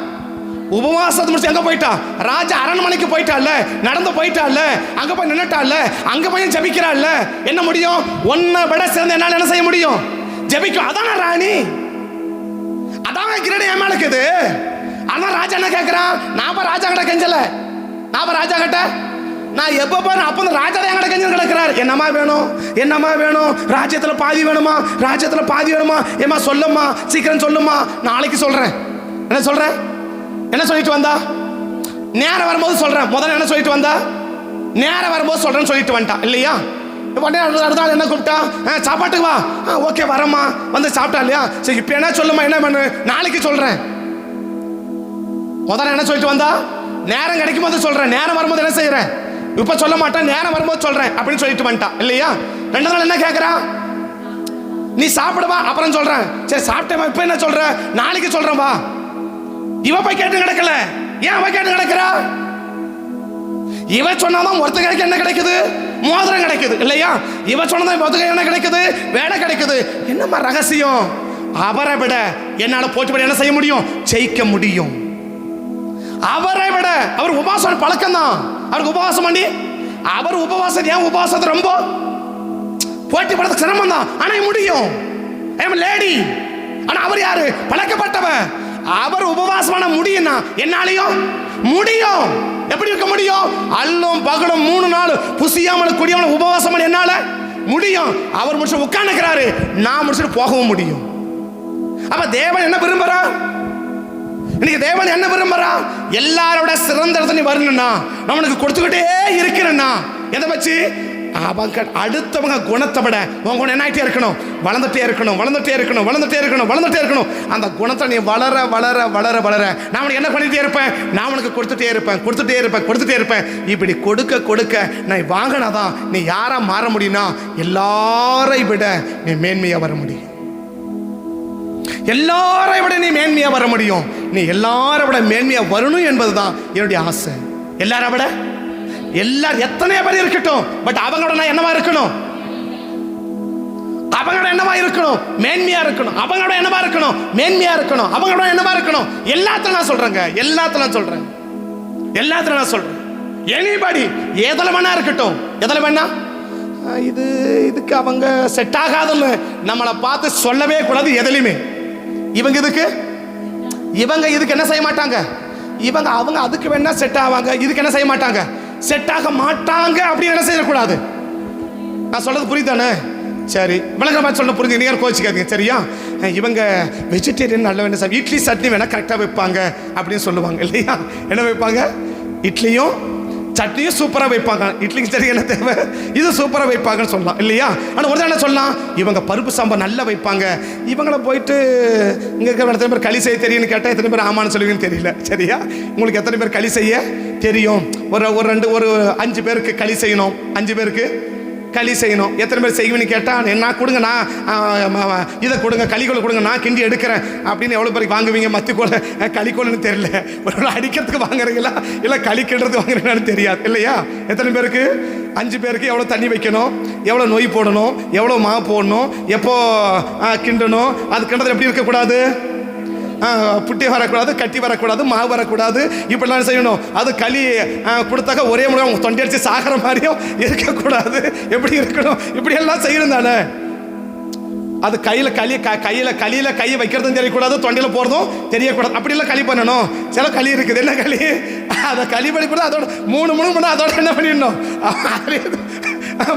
உபவாசத்தை முடிச்சு எங்க போயிட்டா? ராஜா அரண்மனைக்கு போயிட்டாள்ல, நடந்து போயிட்டாள்ல, அங்க போய் நின்னுட்டாள்ல, அங்க போய் ஜபிக்கிறாள்ல. என்ன முடியும்? ஒன்ன விட சிறந்த என்னால என்ன செய்ய முடியும்? ஜபிக்கும். அதான ராணி, அதான கிரீடம் என் மேல இருக்குது. ஆனா ராஜா என்ன கேட்கிறான், நான் ராஜா கிட்ட கெஞ்சல, நான் ராஜா கிட்ட நான் எப்ப பாரு அப்ப ராஜா தான் என்கிட்ட கெஞ்சல் கிடக்கிறார். என்னமா வேணும், ராஜ்யத்துல பாதி வேணுமா, ஏமா சொல்லுமா, சீக்கிரம் சொல்லுமா, நாளைக்கு சொல்றேன். என்ன சொல்லிட்டு வந்தா? நேரம் வரும்போது சொல்றேன். முதல்ல என்ன சொல்லிட்டு வந்தா? நேரம் வரும்போது சொல்றேன்னு சொல்லிட்டு வந்துட்டா இல்லையா? அடுத்த நாள் என்ன கூப்பிட்டா, சாப்பாட்டுக்கு வா, ஓகே வரம்மா, வந்து சாப்பிட்டா இல்லையா? சரி இப்ப என்ன சொல்லுமா, என்ன பண்ணு, நாளைக்கு சொல்றேன். முதல்ல என்ன சொல்லிட்டு வந்தா? நேரம் கிடைக்கும் போது சொல்றேன், நேரம் வரும்போது என்ன செய்யறேன், இப்ப சொல்ல மாட்டேன், நேரம் வரும்போது சொல்றேன் அப்படின்னு சொல்லிட்டு வந்துட்டா இல்லையா? 2 நாள் என்ன கேட்கிறா, நீ சாப்பிடுவா அப்புறம் சொல்றேன். சரி சாப்பிட்டேன், இப்ப என்ன சொல்ற, நாளைக்கு சொல்றேன் வா. இவ போய் கேட்டு கிடக்கல, ஏன் அவ கேட்டு கிடக்கிறா? இவ சொன்னாதான் ஒருத்தருக்கு என்ன கிடைக்குது, மோதிரம் கிடைக்குது இல்லையா? இவ சொன்னதான் ஒருத்தருக்கு என்ன கிடைக்குது, வேலை கிடைக்குது. என்னம்மா ரகசியம்? அவரை விட என்னால போட்டி என்ன செய்ய முடியும், ஜெயிக்க முடியும். அவரை விட அவர் உபவாசம் பழக்கம் தான், அவருக்கு உபவாசம் பண்ணி அவர் உபவாசம், ஏன் உபவாசத்தை ரொம்ப போட்டி படுத்த சிரமம் தான், ஆனா முடியும். லேடி, ஆனா அவர் யாரு, பழக்கப்பட்டவர். அவர் உபவாசம் பண்ண முடியும்னா என்னாலையும் முடியும். எப்படி இருக்க முடியும்? அல்லும் பகலும் 3 நாள் புசியாமல் குடியாமல் உபவாசம் பண்ண என்னால முடியும். அவர் முடிச்சு உட்கார்ந்துக்கிறாரு, நான் முடிச்சுட்டு போகவும் முடியும். அப்ப தேவன் என்ன விரும்புறா? இன்னைக்கு தேவன் என்ன விரும்புறா? எல்லாரோட சிறந்த இடத்துல நீ வரணும்னா, நம்மளுக்கு கொடுத்துக்கிட்டே இருக்கிறேன்னா எதை வச்சு? அவங்க அடுத்தவங்க குணத்தை விட உங்க குணம் என்ன ஆகிட்டே இருக்கணும், வளர்ந்துட்டே இருக்கணும். அந்த குணத்தை நீ வளர நான் உனக்கு என்ன பண்ணிட்டே இருப்பேன், நான் உனக்கு கொடுத்துட்டே இருப்பேன். இப்படி கொடுக்க நான் வாங்கினாதான் நீ யாரா மாற முடியும்னா எல்லாரை விட நீ மேன்மையா வர முடியும். எல்லாரை விட நீ மேன்மையா வர முடியும். நீ எல்லாரை விட மேன்மையா வரணும் என்பதுதான் என்னுடைய ஆசை. எல்லாரை விட எல்லாரும் எத்தனையோ பேர் இருக்கட்டும், பட் அவங்களோட நான் என்னவா இருக்கணும், மேன்மையா இருக்கணும். அவங்களோட என்னவா இருக்கணும், மேன்மையா இருக்கணும். அவங்களோட என்னவா இருக்கணும். எல்லாத்தையும் நான் சொல்றேன். எனிபடி எதில் வேணா இருக்கட்டும், எதில் வேணா, இதுக்கு அவங்க செட் ஆகாதுன்னு நம்மளை பார்த்து சொல்லவே கூடாது எதுலையுமே. இவங்க இதுக்கு என்ன செய்ய மாட்டாங்க, அவங்க அதுக்கு வேணா செட் ஆவாங்க, இதுக்கு என்ன செய்ய மாட்டாங்க, செட் ஆக மாட்டாங்க அப்படின்னு என்ன செய்யக்கூடாது. நான் சொல்றது புரியுதானே? சரி, விளக்கமாக சொல்ல புரிஞ்சு நீங்கள் கோச்சிக்காதீங்க சரியா? இவங்க வெஜிடேரியன் நல்ல வேணும் சார், இட்லி சட்னி வேணால் கரெக்டாக வைப்பாங்க அப்படின்னு சொல்லுவாங்க இல்லையா? என்ன வைப்பாங்க? இட்லியும் சட்னியும் சூப்பராக வைப்பாங்க. இட்லிக்கு சரி என்ன தேவை, இது சூப்பராக வைப்பாங்கன்னு சொல்லலாம் இல்லையா? ஆனால் ஒரு என்ன சொல்லலாம், இவங்க பருப்பு சாம்பார் நல்லா வைப்பாங்க. இவங்கள போயிட்டு இங்கே இருக்கிற எத்தனை பேர் களி செய்ய தெரியும்னு கேட்டால் எத்தனை பேர் ஆமான்னு சொல்லுவீங்கன்னு தெரியல சரியா? உங்களுக்கு எத்தனை பேர் களி செய்ய தெரியும்? ஒரு 5 பேருக்கு களி செய்யணும், 5 பேருக்கு களி செய்யணும். எத்தனை பேர் செய்வீன்னு கேட்டால் என்ன கொடுங்க, நான் இதை கொடுங்க, களிக்கோளை கொடுங்க, நான் கிண்டி எடுக்கிறேன் அப்படின்னு எவ்வளோ பேருக்கு வாங்குவீங்க? மத்திக்கோளை களிக்கோளுன்னு தெரியல, ஒரு அடிக்கிறதுக்கு வாங்குறீங்களா இல்லை களி கிண்டுறதுக்கு வாங்குறீங்களான்னு தெரியாது இல்லையா? எத்தனை பேருக்கு? 5 பேருக்கு எவ்வளோ தண்ணி வைக்கணும், எவ்வளோ நொய் போடணும், எவ்வளோ மாவு போடணும், எப்போ கிண்டணும், அது கிண்டது எப்படி இருக்கக்கூடாது, புட்டி வரக்கூடாது, கட்டி வரக்கூடாது, மாவு வரக்கூடாது, இப்படிலாம் செய்யணும். அது களி கொடுத்தாக்க ஒரே முறை தொண்டை அடிச்சு சாகிற மாதிரியும் இருக்கக்கூடாது, எப்படி இருக்கணும், இப்படி எல்லாம் செய்யணும் தானே. அது கையில் கையை வைக்கிறதும் தெரியக்கூடாது, தொண்டையில் போகிறதும் தெரியக்கூடாது, அப்படிலாம் களி பண்ணணும். சில களி இருக்குது, என்ன களி, அதை களி பண்ணி கூட அதோட 3 மணி பண்ணால் அதோட என்ன பண்ணிடணும்,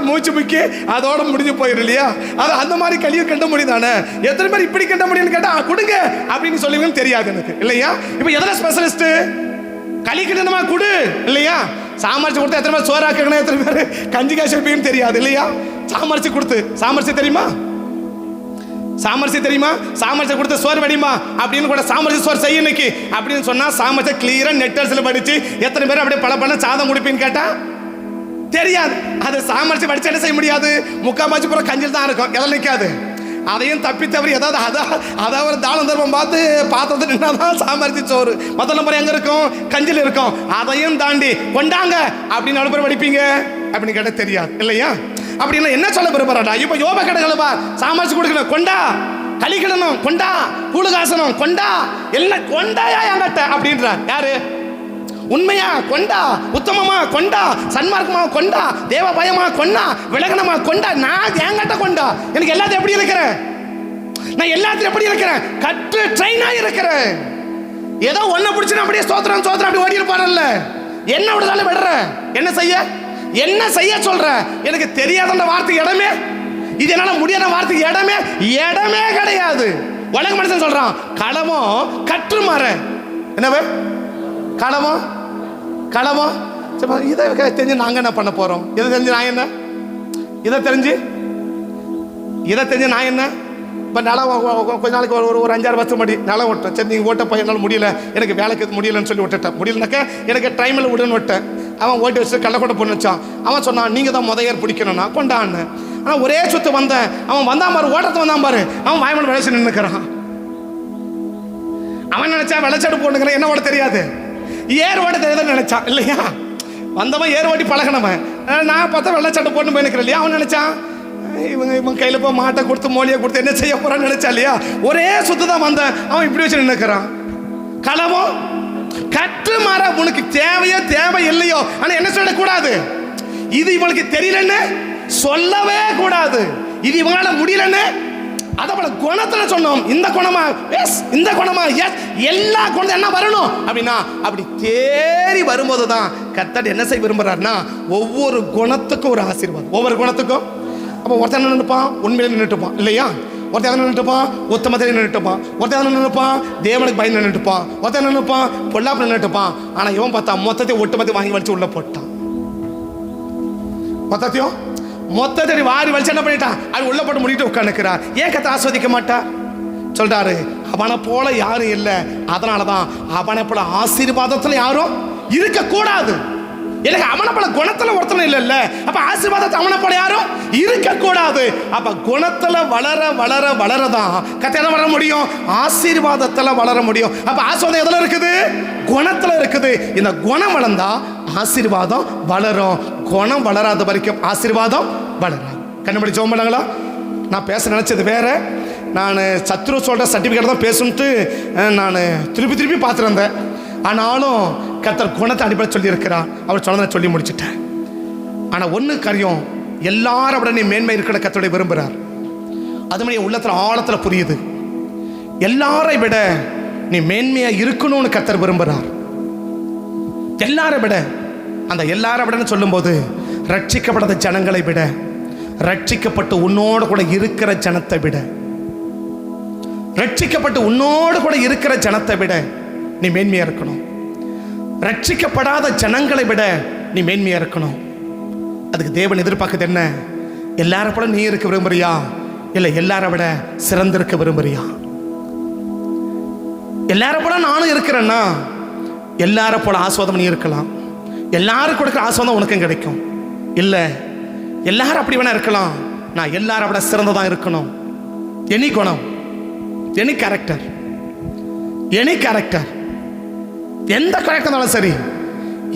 மூச்சு முக்கி அதோட முடிஞ்சு போயிடும் இல்லையா? அது அந்த மாதிரி களியும் கிண்ட முடியுதானே? எத்தனை பேர் இப்படி கிண்ட முடியும்னு கேட்டால் கொடுங்க அப்படின்னு சொல்லுவீங்கன்னு தெரியாது எனக்கு இல்லையா? இப்போ எதில் ஸ்பெஷலிஸ்ட்? களி கிண்டமா கொடு இல்லையா? சாமரிச்சு கொடுத்து எத்தனை பேர் சோறாக்கணும், எத்தனை பேர் கஞ்சி காய்ச்சி வைப்பீங்கன்னு தெரியாது இல்லையா? சாமரிச்சு கொடுத்து, சாமரிச்சு தெரியுமா? சாமரிச்சு தெரியுமா? சாமரிச்சு கொடுத்து சோறு வடிமா அப்படின்னு கூட சாமரிச்சு சோறு செய்ய இன்னைக்கு அப்படின்னு சொன்னா சாமரிச்சு கிளியரா நெட்டர்ஸ்ல படிச்சு எத்தனை பேர் அப்படியே பல சாதம் குடிப்பீன்னு கேட்டா தெரியாது. அதை சாமரிச்சு படிச்சு என்ன செய்ய முடியாது? முக்காமாச்சு பூரா கஞ்சில் தான் இருக்கும், எதில் நிற்காது. அதையும் தப்பி தவறி ஏதாவது அதாவது தானம் தர்மம் பார்த்து பார்த்தது நின்னாதான் சாமரிச்சு சோறு. முதல்ல முறை எங்க இருக்கும்? கஞ்சில் இருக்கும். அதையும் தாண்டி கொண்டாங்க அப்படின்னு அவ்வளோ பேர் படிப்பீங்க அப்படின்னு கேட்டால் தெரியாது இல்லையா? அப்படின்னா என்ன சொல்ல விரும்புறாடா? இப்போ யோப கடைகளப்பா சாமரிச்சு கொடுக்கணும், கொண்டா கழிக்கிடணும், கொண்டா கூழுகாசனம், கொண்டா எல்லாம் கொண்டாயா என்கிட்ட அப்படின்றார். யாரு? உண்மையா கொண்டா, உத்தமமா கொண்டா, சன்மார்க்கமா கொண்டா, தேவ பயமா கொண்டா, விலகனமா கொண்டா. நான் என்கிட்ட கொண்டா. எனக்கு எல்லாத்தையும் எப்படி இருக்கிறேன்? நான் எல்லாத்தையும் எப்படி இருக்கிறேன்? கற்று ட்ரெயினா இருக்கிறேன். ஏதோ ஒன்ன பிடிச்சு அப்படியே சோத்திரம் அப்படி ஓடி இருப்பாரல்ல, என்ன விடுதாலும் விடுற. என்ன செய்ய சொல்ற? எனக்கு தெரியாத வார்த்தைக்கு இடமே, இது என்னால முடியாத வார்த்தைக்கு இடமே கிடையாது. உலக மனுஷன் சொல்றான் களமோ கற்று மாற. என்னவே களமோ இதை தெரிஞ்சு நாங்க என்ன பண்ண போறோம்? இதை தெரிஞ்சு நான் என்ன இப்போ நிலம் கொஞ்ச நாளைக்கு ஒரு 5-6 வருஷம் முன்னாடி நிலம் விட்டேன். சரி நீங்கள் ஓட்ட போய் என்னால் முடியல, எனக்கு வேலைக்கு முடியலன்னு சொல்லி விட்டுட்டேன். முடியலனாக்க எனக்கு டைமில் விடுன்னு விட்டேன். அவன் ஓட்டி வச்சுட்டு கள்ளக்கூட பொண்ணு வச்சான். அவன் சொன்னான் நீங்கள் தான் முதையர் பிடிக்கணும்னா கொண்டான்னு. ஆனால் ஒரே சுற்று வந்தேன். அவன் வந்தான் பாரு, ஓட்டத்தை வந்தான் பாரு, அவன் வாய்மன் விளைச்சி நின்றுக்கிறான். அவன் நினைச்சா விளைச்சாடு போட்டுக்கிறேன், என்ன ஓட தெரியாது, ஏர் ஓட்ட தெரியாதுன்னு நினைச்சான் இல்லையா? வந்தவன் ஏர் ஓட்டி பழகினவன். நான் பார்த்தா வெள்ளச்சட்டை போட்டு போயிருக்கிறேன் இல்லையா? அவன் நினைச்சான் இவன் கையில் போய் மாட்டை கொடுத்து மோலியை கொடுத்து என்ன செய்ய போறான்னு நினைச்சா இல்லையா? ஒரே சுத்து தான் வந்தேன். அவன் இப்படி வச்சு நின்னுக்கிறான். களமோ கற்று மாற. உனக்கு தேவை இல்லையோ, ஆனா என்ன சொல்லக்கூடாது, இது இவனுக்கு தெரியலன்னு சொல்லவே கூடாது. இது இவங்களால முடியலன்னு அதை போல குணத்துல சொன்னோம். இந்த குணமா எஸ், இந்த குணமா எஸ், எல்லா குணம் என்ன வரணும் அப்படின்னா அப்படி தேறி வரும்போது தான் கர்த்தர் என்ன செய்ய விரும்புறாருன்னா ஒவ்வொரு குணத்துக்கும் ஒரு ஆசீர்வாதம். ஒவ்வொரு குணத்துக்கும். அப்போ ஒருத்தன் நின்றுப்பான், உண்மையில நின்றுட்டுப்பான் இல்லையா? ஒருத்தன் நின்றுட்டுப்பான், உத்தமத்தில் நின்றுட்டுப்பான். ஒருத்தன் நின்றுப்பான், தேவனுக்கு பயந்து நின்றுட்டுப்பான். ஒருத்தன் நின்றுப்பான், பொல்லாப்பு நின்றுட்டுப்பான். ஆனா இவன் பார்த்தா மொத்தத்தை ஒட்டுமொத்தம் வாங்கி வலிச்சு உள்ள போட்டான். மொத்தத்தை வாரி வலிச்சு என்ன பண்ணிட்டான்? அது உள்ள போட்டு முடிட்டு உட்காந்துக்கிறார். ஏன் கர்த்தர் ஆஸ்வதிக்க மாட்டா? சொல்றாரு அவனை போல யாரும் இல்லை, அதனாலதான் அவனை போல ஆசீர்வாதத்துல யாரும் இருக்கக்கூடாது. எனக்கு அவனை போல குணத்துல ஒருத்தனை இல்லைல்ல, அப்ப ஆசீர்வாதத்தை அவனை போல யாரும் இருக்கக்கூடாது. அப்ப குணத்துல வளரதான் கர்த்தர் வளர முடியும், ஆசீர்வாதத்துல வளர முடியும். அப்ப ஆசீர்வாதம் எதுல இருக்குது? குணத்துல இருக்குது. இந்த குணம் வளர்ந்தா ஆசீர்வாதம் வளரும். குணம் வளராத வரைக்கும் ஆசீர்வாதம் வளராது. கண்டுபிடி ஜெபம் பண்ணாங்களா? நான் பேச நினைச்சது வேற. நான் சத்ரு சொல்ற சர்டிபிகேட் தான் பேசுன்ட்டு நான் திருப்பி பார்த்துருந்தேன். ஆனாலும் கர்த்தர் குணத்தை அடிப்படை சொல்லி இருக்கிறார். அவர் சொன்னதை சொல்லி முடிச்சுட்டேன். ஆனா ஒண்ணு காரியம், எல்லாரும் விட நீ மேன்மை இருக்கிற கர்த்தரை விரும்புகிறார். அது மாதிரி உள்ளத்துல ஆழத்துல புரியுது. எல்லாரை விட நீ மேன்மையா இருக்கணும்னு கர்த்தர் விரும்புகிறார். எல்லாரை விட. அந்த எல்லாரை விடன்னு சொல்லும் போது ரட்சிக்கப்படாத ஜனங்களை விட, ரட்சிக்கப்பட்டு உன்னோடு கூட இருக்கிற ஜனத்தை விட, ரட்சிக்கப்பட்டு உன்னோடு கூட இருக்கிற ஜனத்தை விட நீ மேன்மையா இருக்கணும். ரட்சிக்கப்படாத ஜனங்களை விட நீ மேன்மையா இருக்கணும். அதுக்கு தேவன் எதிர்பார்க்குது என்ன? எல்லாரும் போல நீ இருக்க விரும்புறியா, இல்லை எல்லாரை விட சிறந்திருக்க விரும்புறியா? எல்லாரும் போல நானும் இருக்கிறேன்னா எல்லாரும் போல ஆஸ்வாதம் நீ இருக்கலாம், எல்லாரும் கொடுக்குற ஆஸ்வாதம் உனக்கும் கிடைக்கும். இல்லை எல்லாரும் அப்படி வேணா இருக்கலாம், நான் எல்லாரை விட சிறந்ததான் இருக்கணும். எனி குணம், எனி கேரக்டர், எனி கேரக்டர், எந்த கேரக்டர் இருந்தாலும் சரி,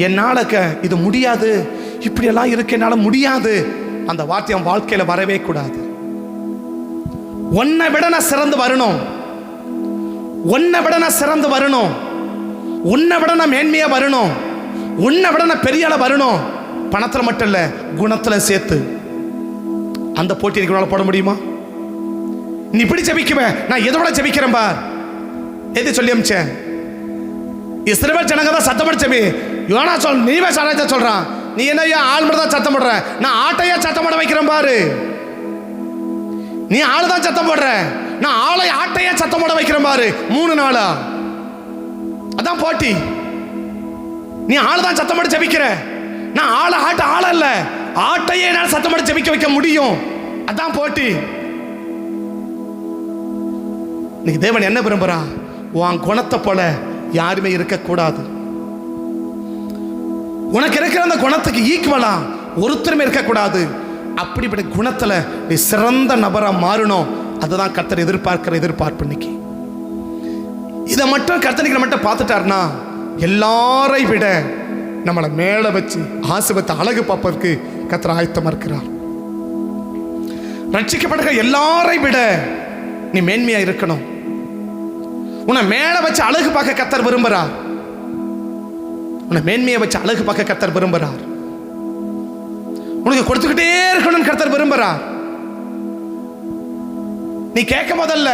என்னால் இது முடியாது, இப்படியெல்லாம் இருக்கு, என்னால் முடியாது, அந்த வார்த்தை என் வாழ்க்கையில் வரவே கூடாது. உன்னை விட நான் சிறந்து வரணும், உன்னை விட நான் சிறந்து வரணும், உன்னை விட நான் மேன்மையாக வரணும், உன்னை விட நான் பெரிய ஆளா வரணும். பணத்தில் மட்டும் இல்லை, குணத்தில் சேர்த்து. அந்த போட்டி எனக்கு போட முடியுமா? நீ இப்படி ஜெபிக்குவேன், நான் எதோட ஜெபிக்கிறேன் பார். எது சொல்லி அமிச்சேன்? இஸ்ரவேல் ஜனங்க தான் சத்தம் படிச்சபி. யோனா சொல், நீவே சாராயத்தை சொல்றான், நீ என்ன ஆள் மட்டும் தான் சத்தம் போடுற, நான் ஆட்டையா சத்தம் போட வைக்கிறேன் பாரு. நீ ஆள் தான் சத்தம் போடுற, நான் ஆளை ஆட்டையா சத்தம் போட வைக்கிறேன் பாரு. 3 நாளா அதான் போட்டி. நீ ஆள் தான் சத்தம் போட ஜெபிக்கிற, நான் ஆள இல்ல, ஆட்டையே என்னால் சத்தம் போட ஜெபிக்க வைக்க முடியும். அதான் போட்டி. இன்னைக்கு தேவன் என்ன விரும்புறா? உன் குணத்தை போல யாருமே இருக்கக்கூடாது. உனக்கு இருக்கிற அந்த குணத்துக்கு ஈக்குவலா ஒருத்தருமே இருக்கக்கூடாது. அப்படிப்பட்ட குணத்துல நீ சிறந்த நபரா மாறணும். அதுதான் கர்த்தர் எதிர்பார்க்கிற எதிர்பார்ப்பு. இன்னைக்கு இதை மட்டும் கர்த்தர் மட்டும் பார்த்துட்டாருன்னா எல்லாரை விட நம்மளை மேல வச்சு ஆசீர்வாதத்தை அழகு பார்ப்பதற்கு கர்த்தர் ஆயத்தமா இருக்கிறார். ரட்சிக்கப்பட்ட எல்லாரை விட நீ மேன்மையா இருக்கணும். உன்னை மேல வச்சு அழகு பார்க்க கர்த்தர் விரும்புறார். உன்னை மேன்மையை வச்சு அழகு பார்க்க கர்த்தர் விரும்புறார். உனக்கு கொடுத்துக்கிட்டே இருக்கணும்னு கர்த்தர் விரும்புறார். நீ கேட்க முதல்ல,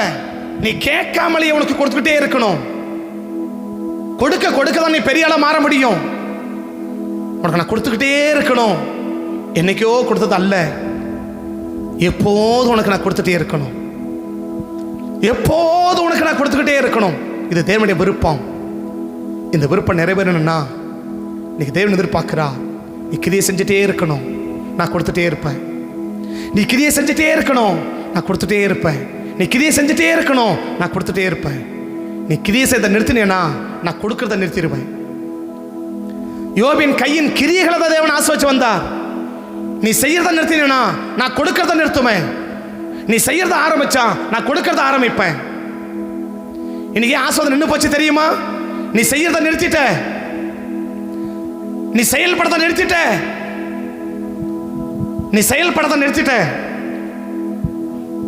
நீ கேட்காமலேயே உனக்கு கொடுத்துக்கிட்டே இருக்கணும். கொடுக்க கொடுக்க தான் நீ பெரிய ஆளா மாற முடியும். உனக்கு நான் கொடுத்துக்கிட்டே இருக்கணும். என்னைக்கோ கொடுத்தது அல்ல, எப்போதும் உனக்கு நான் கொடுத்துட்டே இருக்கணும். எப்போதும் உனக்கு நான் கொடுத்துக்கிட்டே இருக்கணும். இது தேவனுடைய விருப்பம். இந்த விருப்பம் நிறைவேறணும்னா இன்னைக்கு தேவன் எதிர்பார்க்கிறா, நீ கிரியை செஞ்சுட்டே இருக்கணும், நான் கொடுத்துட்டே இருப்பேன். நீ கிரியை செஞ்சுட்டே இருக்கணும், நான் கொடுத்துட்டே இருப்பேன். நீ கிரியை செஞ்சுட்டே இருக்கணும், நான் கொடுத்துட்டே இருப்பேன். நீ கிரியை செய்த நிறுத்தினேனா நான் கொடுக்கறத நிறுத்திடுவேன். யோபின் கையின் கிரியைகளை தான் தேவன் ஆசீர்வதிச்சு வந்தார். நீ செய்யறத நிறுத்தினேனா நான் கொடுக்கறத நிறுத்துவேன். நீ செய்யறத ஆரம்பிச்சா நான் கொடுக்கறத ஆரம்பிப்பேன். இன்னைக்கு ஆசீர்வாதம் நின்று போச்சு தெரியுமா? நீ செய்யறத நிறுத்திட்ட, நீ செயல்படுத்த நிறுத்திட்ட, நீ செயல்படுத்த நிறுத்திட்ட.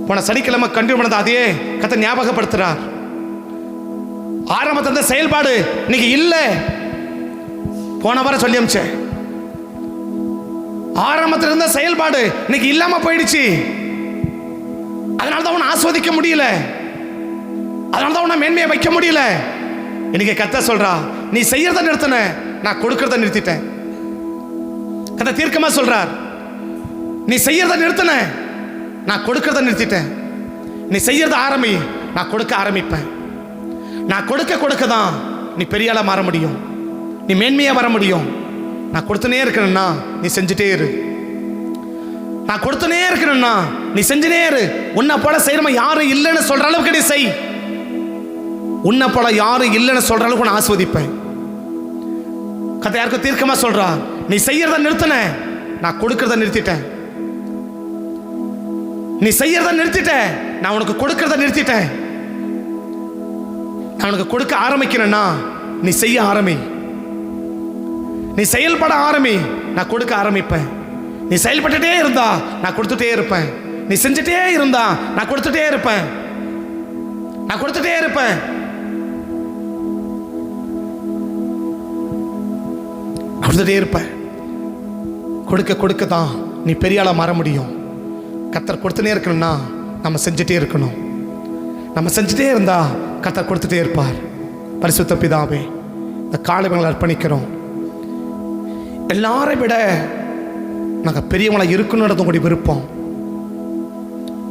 போன சனிக்கிழமை கண்டினியூ பண்ணது அதே கதை ஞாபகப்படுத்துறார். ஆரம்பத்த செயல்பாடு இன்னைக்கு இல்லை. போன வாரம் சொல்லி அமிச்சேன், ஆரம்பத்தில் இருந்த செயல்பாடு இன்னைக்கு இல்லாம போயிடுச்சு. அதனாலதான் உன்னை ஆஸ்வதிக்க முடியல, அதனாலதான் உன்னை மேன்மையை வைக்க முடியல. இன்னைக்கு கர்த்தர் சொல்றா, நீ செய்யறத நிறுத்தின, நான் கொடுக்கறத நிறுத்திட்டேன். கர்த்தர் தீர்க்கமா சொல்றார், நீ செய்யறத நிறுத்தின, நான் கொடுக்கறத நிறுத்திட்டேன். நீ செய்யறத ஆரம்பி, நான் கொடுக்க ஆரம்பிப்பேன். நான் கொடுக்க கொடுக்க தான் நீ பெரிய ஆளா மாற முடியும், நீ மேன்மையா வர முடியும். நான் கொடுத்துனே இருக்கணும்னா நீ செஞ்சுட்டே இரு. நான் கொடுத்துனே இருக்கணும்னா நீ செஞ்சுனே இரு. உன்னை போல செய்யறவன் யாரும் இல்லைன்னு சொல்ற அளவுக்கு நீ செய். உன்னை போல யாரும் இல்லைன்னு சொல்ற அளவுக்கு நான் ஆஸ்வதிப்பேன். கதை யாருக்கும் தீர்க்கமா சொல்றா, நீ செய்யறத நிறுத்தின, நான் கொடுக்கறத நிறுத்திட்டேன். நீ செய்யறத நிறுத்திட்ட, நான் உனக்கு கொடுக்கறத நிறுத்திட்டேன். நான் உனக்கு கொடுக்க ஆரம்பிக்கிறேன்னா நீ செய்ய ஆரம்பி, நீ செயல்பட ஆரம்பி, நான் கொடுக்க ஆரம்பிப்பேன். நீ செயல்பட்டுட்டே இருந்தா நான் கொடுத்துட்டே இருப்பேன். நீ செஞ்சுட்டே இருந்தா நான் கொடுத்துட்டே இருப்பேன். நான் கொடுத்துட்டே இருப்பேன். கொடுத்துட்டே இருப்பேன். கொடுக்க கொடுக்க தான் நீ பெரிய ஆளா மாற முடியும். கர்த்தர் கொடுத்துட்டே இருக்கணும்னா நம்ம செஞ்சுட்டே இருக்கணும். நம்ம செஞ்சுட்டே இருந்தா கர்த்தர் கொடுத்துட்டே இருப்பார். பரிசுத்த பிதாவே, இந்த காலங்களை அர்ப்பணிக்கிறோம். எல்லாரை விட நாங்கள் பெரியவங்களா இருக்கணுன்றது உங்களுடைய விருப்பம்.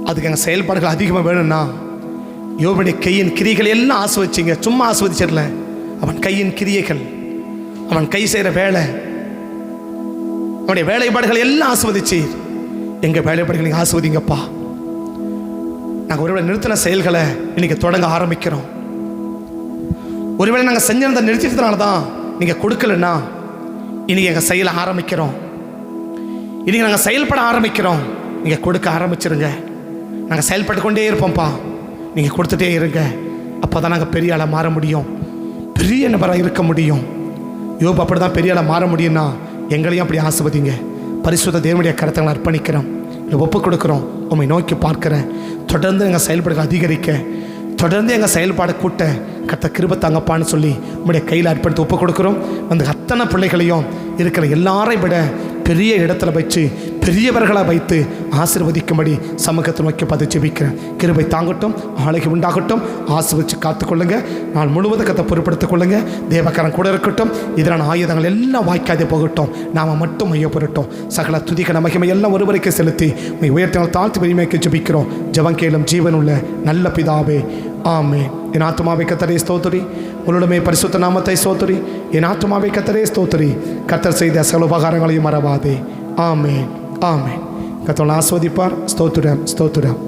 அதுக்கு எங்கள் செயல்பாடுகள் அதிகமாக வேணும்னா யோபுடைய கையின் கிரியைகள் எல்லாம் ஆஸ்வதிச்சிங்க. சும்மா ஆஸ்வதிச்சிடல, அவன் கையின் கிரியைகள், அவன் கை செய்கிற வேலை, அவனுடைய வேலைப்பாடுகள் எல்லாம் ஆஸ்வதிச்சு. எங்கள் வேலைப்பாடுகள் நீங்கள் ஆஸ்வதிங்கப்பா. நாங்கள் ஒருவேளை நிறுத்தின செயல்களை இன்னைக்கு தொடங்க ஆரம்பிக்கிறோம். ஒருவேளை நாங்கள் செஞ்சதை நிறுத்திட்டதுனால தான் நீங்கள் கொடுக்கலன்னா இன்னைக்கு எங்கள் செயலை ஆரம்பிக்கிறோம். இன்னைக்கு நாங்கள் செயல்பட ஆரம்பிக்கிறோம். நீங்கள் கொடுக்க ஆரம்பிச்சிருங்க. நாங்கள் செயல்பட்டு கொண்டே இருப்போம்ப்பா, நீங்கள் கொடுத்துட்டே இருங்க. அப்போ தான் நாங்கள் பெரிய ஆளாக மாற முடியும், பெரிய நபராக இருக்க முடியும். யோபு அப்படி தான் பெரிய ஆளாக மாற முடியும்னா எங்களையும் அப்படி ஆசிர்வதிங்க. பரிசுத்த தேவனுடைய கருத்தை அர்ப்பணிக்கிறோம், இல்லை ஒப்புக் கொடுக்குறோம். உண்மை நோக்கி பார்க்குறேன். தொடர்ந்து எங்கள் செயல்பாடுகள் அதிகரிக்க, தொடர்ந்து எங்கள் செயல்பாடு கூட்ட கர்த்தர் கிருபை தாங்கப்பான்னு சொல்லி உங்களுடைய கையில் அர்ப்பணித்து ஒப்புக் கொடுக்குறோம். அந்த அத்தனை பிள்ளைகளையும் இருக்கிற எல்லாரையும் விட பெரிய இடத்துல வச்சு பெரியவர்களாக வைத்து ஆசீர்வதிக்கும்படி சமூகத்தை நோக்கி பார்த்து ஜெபிக்கிறேன். கிருபை தாங்கட்டும், ஆளுகை உண்டாகட்டும். ஆசீர்வதிச்சு காத்துக்கொள்ளுங்க. நான் முழுவதும் கத்தை பொறுப்படுத்திக் கொள்ளுங்க. தேவக்காரன் கூட இருக்கட்டும். இதனால் ஆயுதங்கள் எல்லாம் வாய்க்காதே போகட்டும். நாம் மட்டும் மையப்படட்டும். சகல துதிக்க மகிமை எல்லாம் ஒருவரைக்கு செலுத்தி உயர்த்தினால் தாழ்த்தி பெருமைக்கு ஜெபிக்கிறோம். ஜெபம் கேளும் ஜீவனுள்ள நல்ல பிதாவே, ஆமென். என் ஆத்துமாவை கர்த்தரே ஸ்தோத்திரி, உன்னுடமே பரிசுத்த நாமத்தை ஸ்தோத்திரி. என் ஆத்துமாவை கர்த்தரே ஸ்தோத்திரி, கர்த்தர் செய்த சகல உபகாரங்களையும் மறவாதே. ஆமென், ஆமென். கர்த்தர் ஆஸ்வதிப்பார். ஸ்தோத்திரம், ஸ்தோத்திரம்.